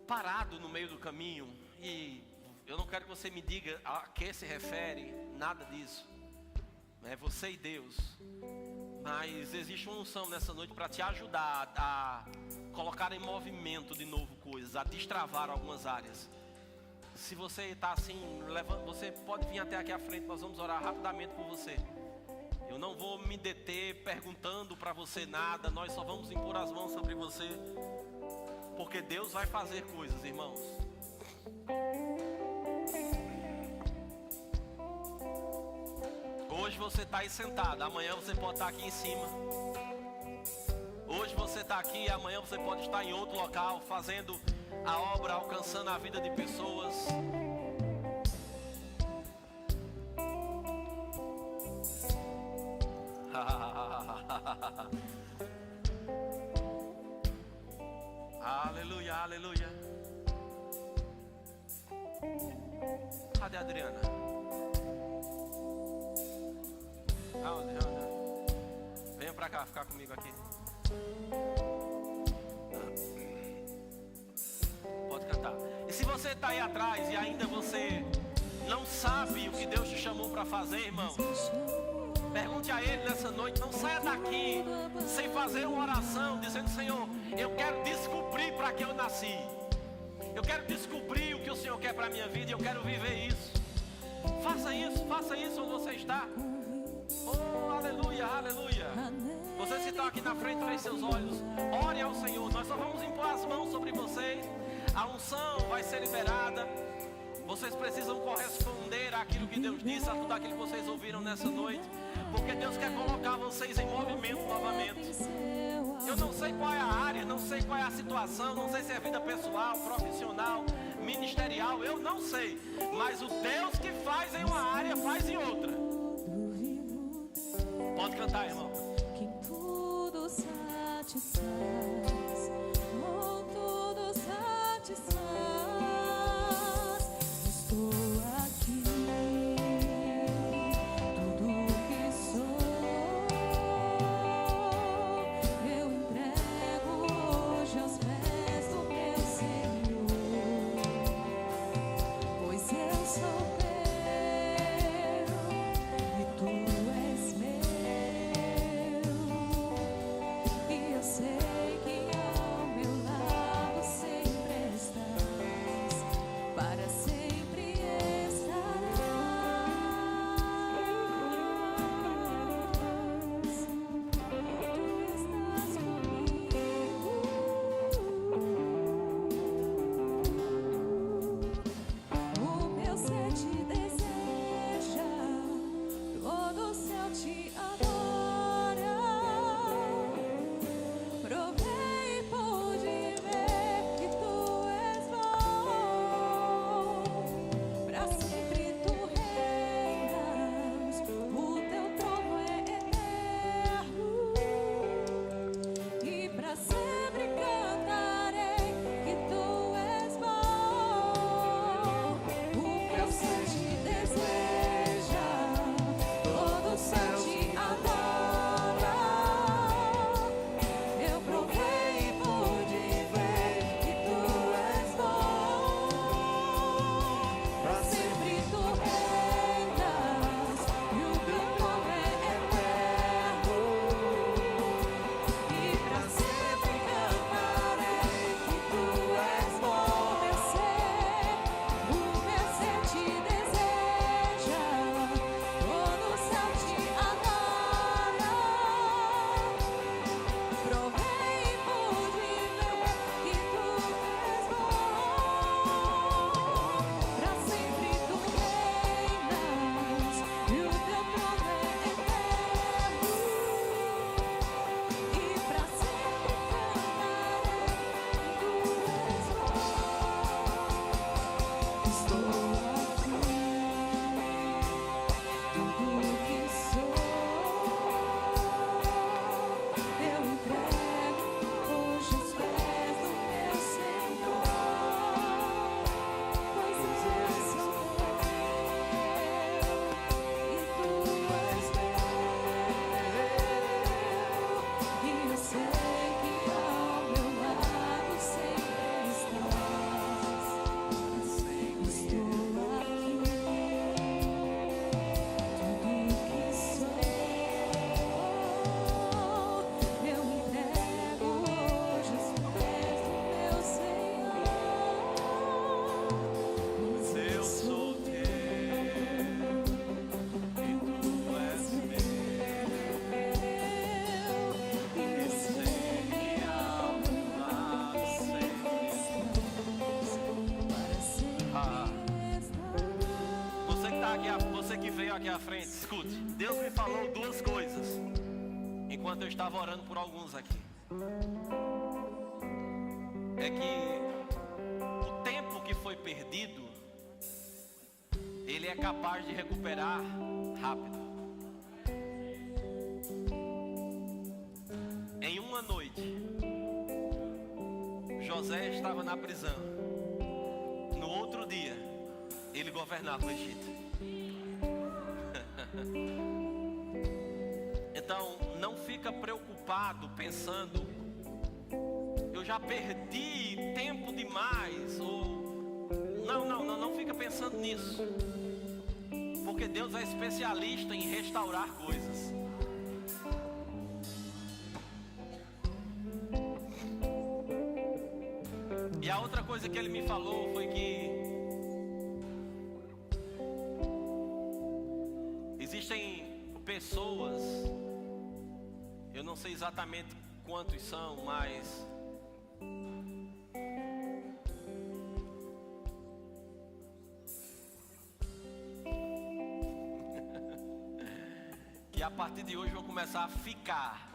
parado no meio do caminho, e eu não quero que você me diga a que se refere, nada disso. É você e Deus. Mas existe uma unção nessa noite para te ajudar a colocar em movimento de novo coisas, a destravar algumas áreas. Se você está assim, você pode vir até aqui à frente, nós vamos orar rapidamente por você. Eu não vou me deter perguntando para você nada, nós só vamos impor as mãos sobre você, porque Deus vai fazer coisas, irmãos. Hoje você está aí sentado, amanhã você pode estar aqui em cima. Hoje você está aqui, amanhã você pode estar em outro local, fazendo a obra, alcançando a vida de pessoas. Aleluia, aleluia. Cadê a Adriana? Onde? Venha pra cá, ficar comigo aqui. Pode cantar. E se você está aí atrás e ainda você não sabe o que Deus te chamou para fazer, irmão, pergunte a Ele nessa noite. Não saia daqui sem fazer uma oração dizendo: Senhor, eu quero descobrir para que eu nasci. Eu quero descobrir o que o Senhor quer para a minha vida e eu quero viver isso. Faça isso onde você está. Oh, aleluia, aleluia. Vocês que estão aqui na frente, feche seus olhos, ore ao Senhor. Nós só vamos impor as mãos sobre vocês. A unção vai ser liberada. Vocês precisam corresponder àquilo que Deus disse, a tudo aquilo que vocês ouviram nessa noite, porque Deus quer colocar vocês em movimento novamente. Eu não sei qual é a área, não sei qual é a situação, não sei se é vida pessoal, profissional, ministerial, eu não sei. Mas o Deus que faz em uma área, faz em outra. Pode cantar, irmão. Que tudo satisfaz, oh, tudo satisfaz. Estou aqui, tudo que sou, eu entrego hoje aos pés do meu Senhor, pois eu sou teu e tu és meu, e eu sei que ao meu lado sempre estás. Escute, Deus me falou duas coisas enquanto eu estava orando por alguns aqui. É que o tempo que foi perdido, Ele é capaz de recuperar rápido. Em uma noite, José estava na prisão. No outro dia, ele governava o Egito. Então, não fica preocupado pensando, eu já perdi tempo demais, ou não fica pensando nisso. Porque Deus é especialista em restaurar coisas. E a outra coisa que ele me falou foi que existem pessoas, eu não sei exatamente quantos são, mas que a partir de hoje vão começar a ficar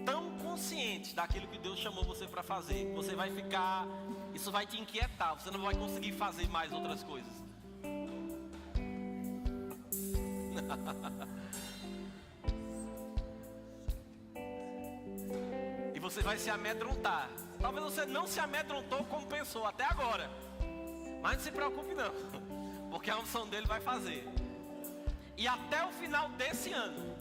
tão conscientes daquilo que Deus chamou você para fazer, que você vai ficar, isso vai te inquietar, você não vai conseguir fazer mais outras coisas. E você vai se amedrontar. Talvez você não se amedrontou como pensou até agora, mas não se preocupe não, porque a unção dele vai fazer. E até o final desse ano,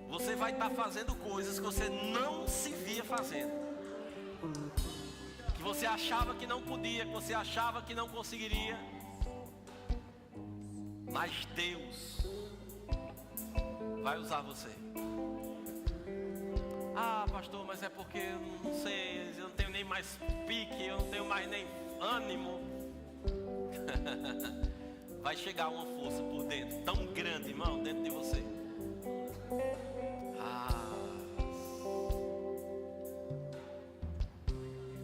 você vai estar fazendo coisas que você não se via fazendo, que você achava que não podia, que você achava que não conseguiria. Mas Deus vai usar você. Ah, pastor, mas é porque eu não sei, eu não tenho nem mais pique, eu não tenho mais nem ânimo. Vai chegar uma força por dentro, tão grande, irmão, dentro de você.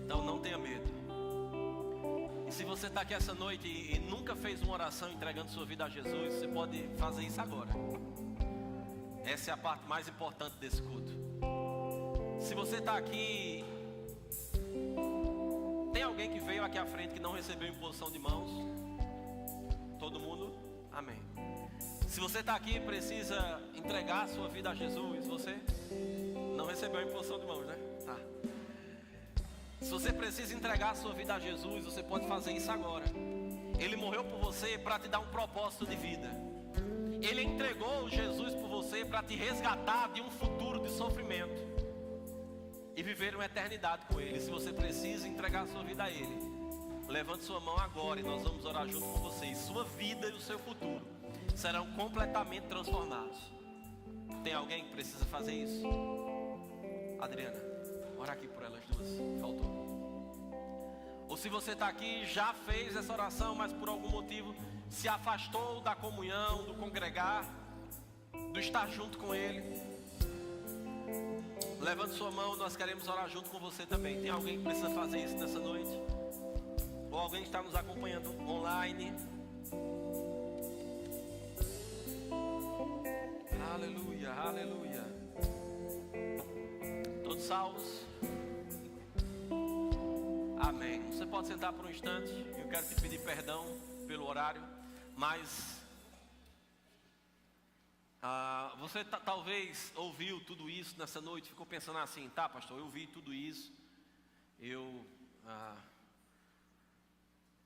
Então não tenha medo. E se você está aqui essa noite e nunca fez uma oração entregando sua vida a Jesus, você pode fazer isso agora. Essa é a parte mais importante desse culto. Se você está aqui, tem alguém que veio aqui à frente que não recebeu imposição de mãos? Todo mundo? Amém. Se você está aqui e precisa entregar a sua vida a Jesus, você não recebeu a imposição de mãos, né? Tá. Se você precisa entregar a sua vida a Jesus, você pode fazer isso agora. Ele morreu por você para te dar um propósito de vida. Ele entregou Jesus por você para te resgatar de um futuro de sofrimento e viver uma eternidade com Ele. Se você precisa entregar a sua vida a Ele, levante sua mão agora e nós vamos orar junto com você. E sua vida e o seu futuro serão completamente transformados. Tem alguém que precisa fazer isso? Adriana, ora aqui por elas duas. Faltou. Ou se você está aqui, já fez essa oração, mas por algum motivo se afastou da comunhão, do congregar, do estar junto com Ele, levante sua mão, nós queremos orar junto com você também. Tem alguém que precisa fazer isso nessa noite? Ou alguém que está nos acompanhando online? Aleluia, aleluia. Todos salvos? Amém. Você pode sentar por um instante. Eu quero te pedir perdão pelo horário, mas você talvez ouviu tudo isso nessa noite, ficou pensando assim: tá, pastor, eu ouvi tudo isso, eu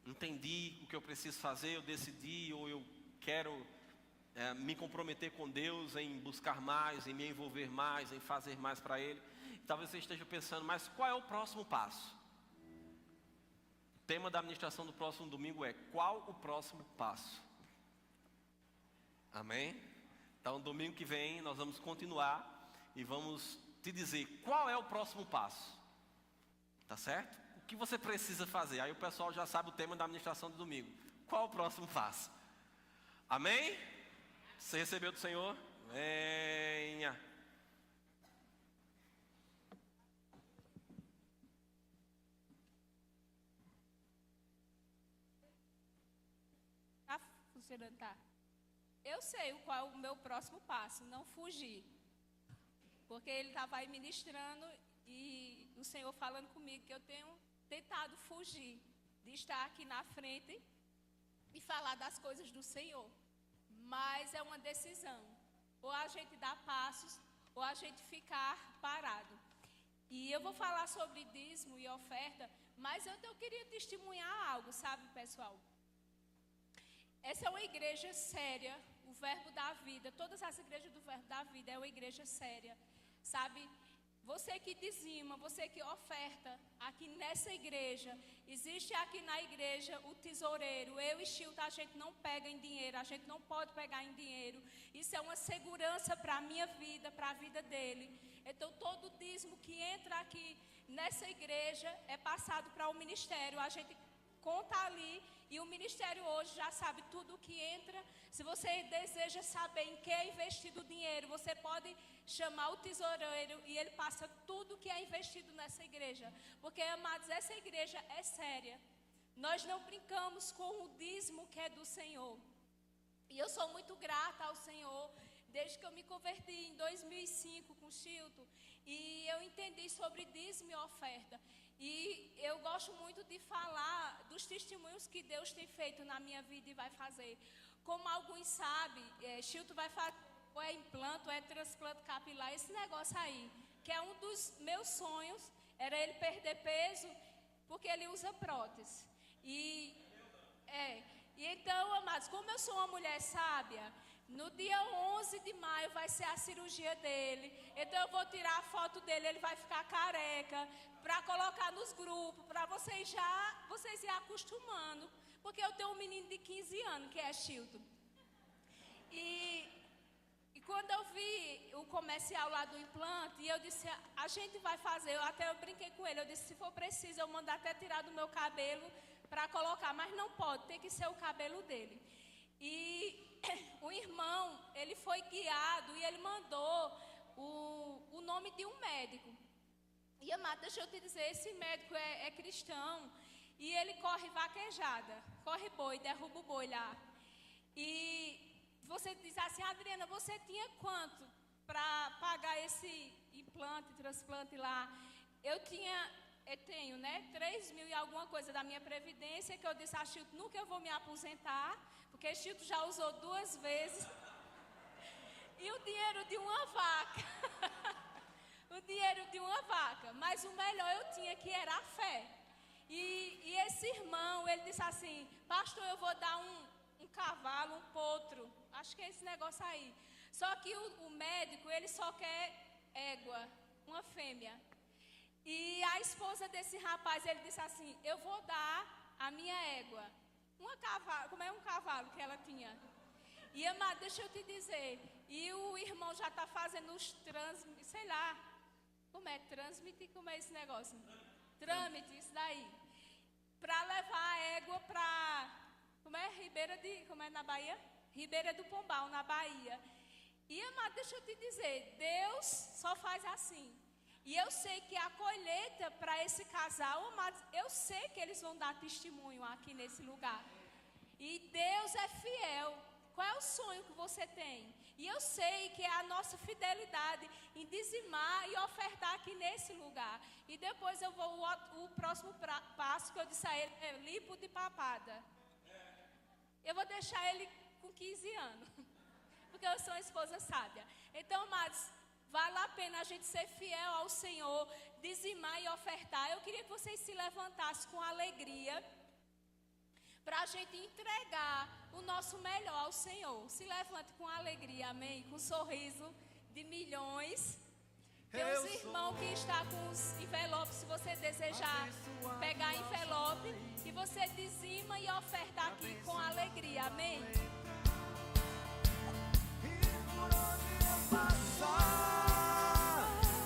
entendi o que eu preciso fazer, eu decidi, ou eu quero me comprometer com Deus em buscar mais, em me envolver mais, em fazer mais para Ele. Talvez você esteja pensando, mas qual é o próximo passo? O tema da administração do próximo domingo é: qual o próximo passo? Amém? Então, domingo que vem nós vamos continuar e vamos te dizer qual é o próximo passo. Tá certo? O que você precisa fazer? Aí o pessoal já sabe o tema da administração do domingo. Qual o próximo passo? Amém? Você recebeu do Senhor? Venha. Fernando tá. Eu sei qual é o meu próximo passo, não fugir. Porque ele estava aí ministrando e o Senhor falando comigo que eu tenho tentado fugir de estar aqui na frente e falar das coisas do Senhor. Mas é uma decisão. Ou a gente dá passos, ou a gente ficar parado. E eu vou falar sobre dízimo e oferta, mas eu queria testemunhar algo, sabe, pessoal? Essa é uma igreja séria, o Verbo da Vida. Todas as igrejas do Verbo da Vida é uma igreja séria, sabe? Você que dizima, você que oferta aqui nessa igreja, existe aqui na igreja o tesoureiro. Eu e Chilton, a gente não pega em dinheiro, a gente não pode pegar em dinheiro. Isso é uma segurança para a minha vida, para a vida dele. Então, todo dízimo que entra aqui nessa igreja é passado para o ministério. A gente conta ali e o ministério hoje já sabe tudo o que entra. Se você deseja saber em que é investido o dinheiro, você pode chamar o tesoureiro e ele passa tudo o que é investido nessa igreja. Porque, amados, essa igreja é séria. Nós não brincamos com o dízimo que é do Senhor. E eu sou muito grata ao Senhor, desde que eu me converti em 2005 com Chilton. E eu entendi sobre dízimo e oferta. E eu gosto muito de falar dos testemunhos que Deus tem feito na minha vida e vai fazer. Como alguns sabem, Chilton vai fazer ou é implante ou é transplante capilar, esse negócio aí, que é um dos meus sonhos, era ele perder peso, porque ele usa prótese. E então, amados, como eu sou uma mulher sábia, no dia 11 de maio vai ser a cirurgia dele. Então eu vou tirar a foto dele, ele vai ficar careca, para colocar nos grupos, para vocês ir acostumando. Porque eu tenho um menino de 15 anos, que é Chilton. E quando eu vi o comercial lá do implante, e eu disse, a gente vai fazer, eu brinquei com ele, eu disse, se for preciso, eu mando até tirar do meu cabelo para colocar, mas não pode, tem que ser o cabelo dele. E o irmão, ele foi guiado e ele mandou o nome de um médico. E, amado, deixa eu te dizer, esse médico é cristão e ele corre vaquejada, corre boi, derruba o boi lá. E você diz assim, Adriana, você tinha quanto para pagar esse implante, transplante lá? Eu tenho, né, 3 mil e alguma coisa da minha previdência, que eu disse a Chilton, nunca eu vou me aposentar, porque Chilton já usou 2 vezes. E o dinheiro de uma vaca. O dinheiro de uma vaca. Mas o melhor eu tinha, que era a fé. E esse irmão, ele disse assim, pastor, eu vou dar um cavalo, um potro. Acho que é esse negócio aí. Só que o médico, ele só quer égua, uma fêmea. E a esposa desse rapaz, ele disse assim, eu vou dar a minha égua. Como é um cavalo que ela tinha. E, amado, deixa eu te dizer, e o irmão já está fazendo os trâmites, sei lá, como é trâmite, como é esse negócio? Trâmite, isso daí. Para levar a égua para, como é na Bahia? Ribeira do Pombal, na Bahia. E, amado, deixa eu te dizer, Deus só faz assim. E eu sei que a colheita para esse casal, amados, eu sei que eles vão dar testemunho aqui nesse lugar. E Deus é fiel. Qual é o sonho que você tem? E eu sei que é a nossa fidelidade em dizimar e ofertar aqui nesse lugar. E depois eu vou, o próximo passo que eu disse a ele é lipo de papada. Eu vou deixar ele com 15 anos, porque eu sou uma esposa sábia. Então, amados, vale a pena a gente ser fiel ao Senhor, dizimar e ofertar. Eu queria que vocês se levantassem com alegria, para a gente entregar o nosso melhor ao Senhor. Se levante com alegria, amém? Com um sorriso de milhões. Tem uns irmãos que estão com os envelopes, se você desejar pegar envelope, e você dizima e oferta aqui com alegria, amém?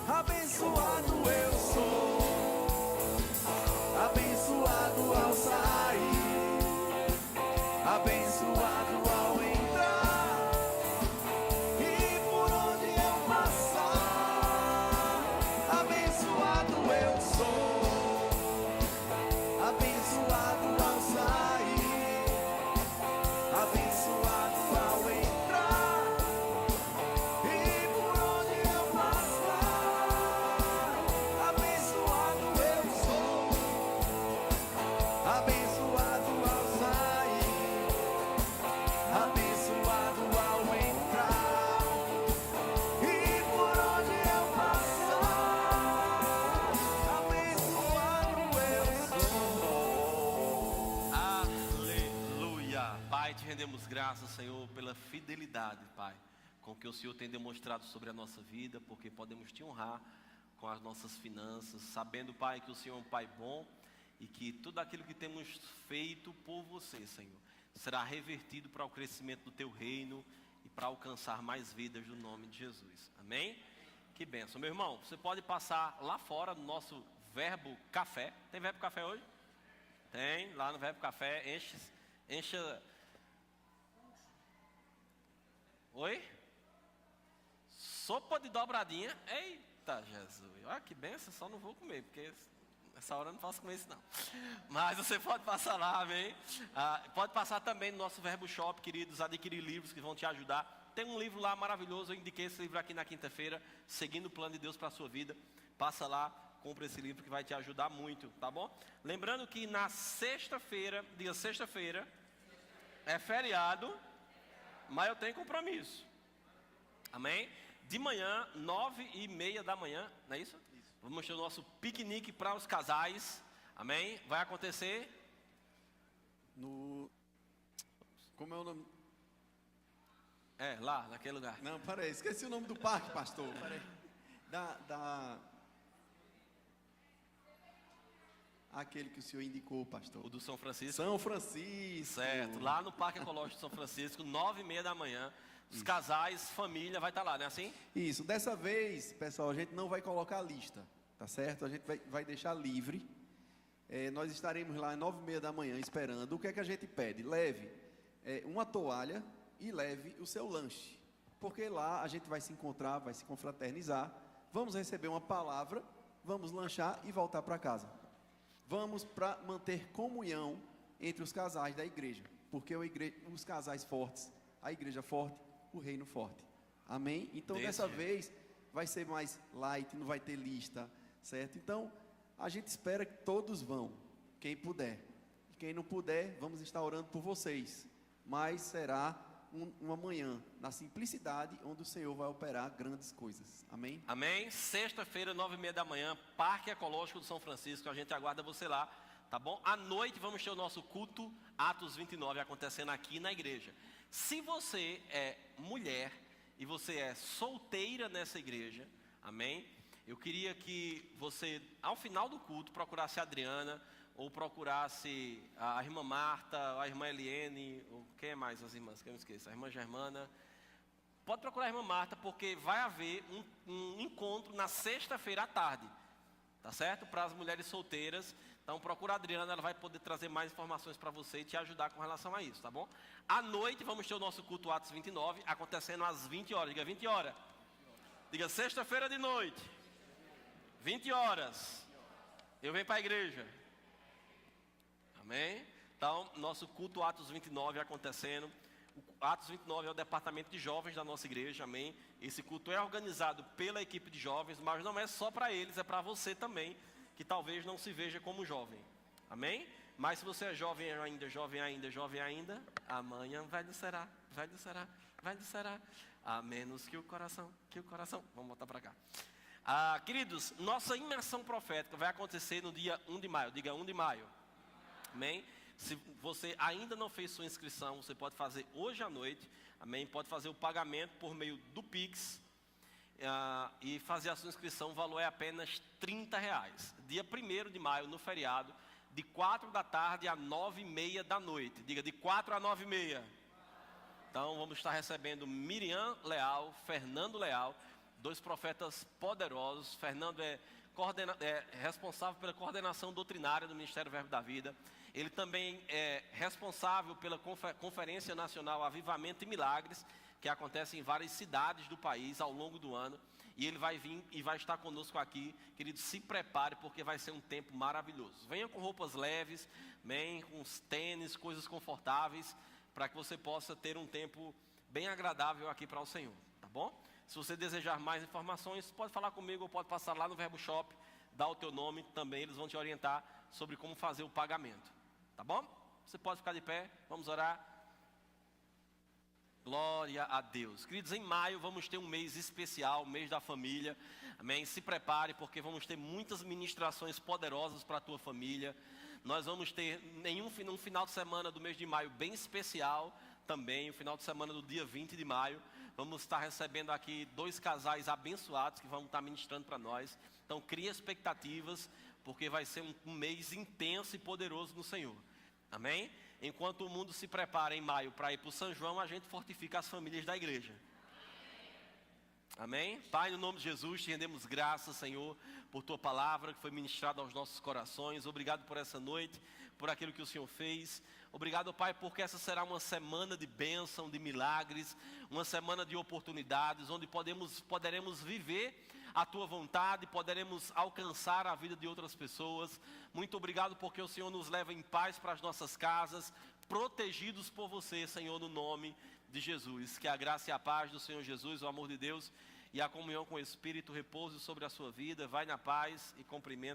Abençoado eu sou, abençoado ao sair, abençoado ao entrar, e por onde eu passar, abençoado eu sou, abençoado ao sair, abençoado graças, Senhor, pela fidelidade, Pai, com que o Senhor tem demonstrado sobre a nossa vida, porque podemos te honrar com as nossas finanças, sabendo, Pai, que o Senhor é um Pai bom e que tudo aquilo que temos feito por você, Senhor, será revertido para o crescimento do teu reino e para alcançar mais vidas no nome de Jesus. Amém? Que bênção. Meu irmão, você pode passar lá fora no nosso Verbo Café. Tem Verbo Café hoje? Tem, lá no Verbo Café. Enche. Oi? Sopa de dobradinha. Eita, Jesus. Olha que bênção, só não vou comer, porque nessa hora eu não posso comer isso não. Mas você pode passar lá, amém? Pode passar também no nosso Verbo Shop, queridos, adquirir livros que vão te ajudar. Tem um livro lá maravilhoso, eu indiquei esse livro aqui na quinta-feira, Seguindo o Plano de Deus para a Sua Vida. Passa lá, compra esse livro que vai te ajudar muito, tá bom? Lembrando que na sexta-feira, diga sexta-feira, é feriado, mas eu tenho compromisso. Amém? De manhã, 9h30 da manhã, não é isso? Vamos ter o nosso piquenique para os casais. Amém? Vai acontecer no... Como é o nome? Lá, naquele lugar. Não, peraí, esqueci o nome do parque, pastor. Peraí. Aquele que o senhor indicou, pastor. O do São Francisco. São Francisco. Certo, lá no Parque Ecológico de São Francisco, 9h30 da manhã. Os casais, família, vai estar lá, não é assim? Isso, dessa vez, pessoal, a gente não vai colocar a lista, tá certo? A gente vai deixar livre. Nós estaremos lá às 9h30 da manhã esperando. O que é que a gente pede? Leve uma toalha e leve o seu lanche. Porque lá a gente vai se encontrar, vai se confraternizar. Vamos receber uma palavra, vamos lanchar e voltar para casa. Vamos para manter comunhão entre os casais da igreja. Porque os casais fortes, a igreja forte, o reino forte. Amém? Então dessa vez vai ser mais light, não vai ter lista, certo? Então a gente espera que todos vão, quem puder. Quem não puder, vamos estar orando por vocês. Mas será uma manhã na simplicidade, onde o Senhor vai operar grandes coisas. Amém? Amém? Sexta-feira, 9h30 da manhã, Parque Ecológico do São Francisco. A gente aguarda você lá, tá bom? À noite vamos ter o nosso culto Atos 29 acontecendo aqui na igreja. Se você é mulher e você é solteira nessa igreja, amém? Eu queria que você, ao final do culto, procurasse a Adriana, ou procurasse a irmã Marta, a irmã Eliene, ou quem é mais as irmãs, que eu não esqueço, a irmã Germana. Pode procurar a irmã Marta, porque vai haver um encontro na sexta-feira à tarde, tá certo? Para as mulheres solteiras. Então procura a Adriana, ela vai poder trazer mais informações para você e te ajudar com relação a isso, tá bom? À noite vamos ter o nosso culto Atos 29, acontecendo às 20 horas. Diga 20 horas. Diga sexta-feira de noite. 20 horas. Eu venho para a igreja. Amém? Então, nosso culto Atos 29 acontecendo. O Atos 29 é o departamento de jovens da nossa igreja, amém? Esse culto é organizado pela equipe de jovens, mas não é só para eles, é para você também, que talvez não se veja como jovem, amém? Mas se você é jovem ainda, amanhã vai descerá, a menos que o coração, vamos voltar para cá. Queridos, nossa imersão profética vai acontecer no dia 1 de maio, diga 1 de maio. Amém? Se você ainda não fez sua inscrição, você pode fazer hoje à noite. Amém? Pode fazer o pagamento por meio do Pix. E fazer a sua inscrição, o valor é apenas R$30. Dia 1º de maio, no feriado, de 4 da tarde a 9h30 da noite. Diga, de 4 a 9h30. Então vamos estar recebendo Miriam Leal, Fernando Leal, 2 profetas poderosos. Fernando é responsável pela coordenação doutrinária do Ministério Verbo da Vida. Ele também é responsável pela Conferência Nacional Avivamento e Milagres, que acontece em várias cidades do país ao longo do ano. E ele vai vir e vai estar conosco aqui. Querido, se prepare, porque vai ser um tempo maravilhoso. Venha com roupas leves, bem, com os tênis, coisas confortáveis, para que você possa ter um tempo bem agradável aqui para o Senhor, tá bom? Se você desejar mais informações, pode falar comigo ou pode passar lá no Verbo Shop, dar o teu nome, também eles vão te orientar sobre como fazer o pagamento, tá bom? Você pode ficar de pé, vamos orar. Glória a Deus. Queridos, em maio vamos ter um mês especial, mês da família, amém? Se prepare, porque vamos ter muitas ministrações poderosas para a tua família. Nós vamos ter um final de semana do mês de maio bem especial, também, o final de semana do dia 20 de maio. Vamos estar recebendo aqui 2 casais abençoados que vão estar ministrando para nós. Então, crie expectativas, porque vai ser um mês intenso e poderoso no Senhor. Amém? Enquanto o mundo se prepara em maio para ir para o São João, a gente fortifica as famílias da igreja. Amém? Pai, no nome de Jesus, te rendemos graças, Senhor, por tua palavra que foi ministrada aos nossos corações. Obrigado por essa noite, por aquilo que o Senhor fez. Obrigado, Pai, porque essa será uma semana de bênção, de milagres, uma semana de oportunidades, onde poderemos viver a tua vontade, poderemos alcançar a vida de outras pessoas. Muito obrigado porque o Senhor nos leva em paz para as nossas casas, protegidos por você, Senhor, no nome de Jesus. Que a graça e a paz do Senhor Jesus, o amor de Deus e a comunhão com o Espírito repouse sobre a sua vida. Vai na paz e cumprimenta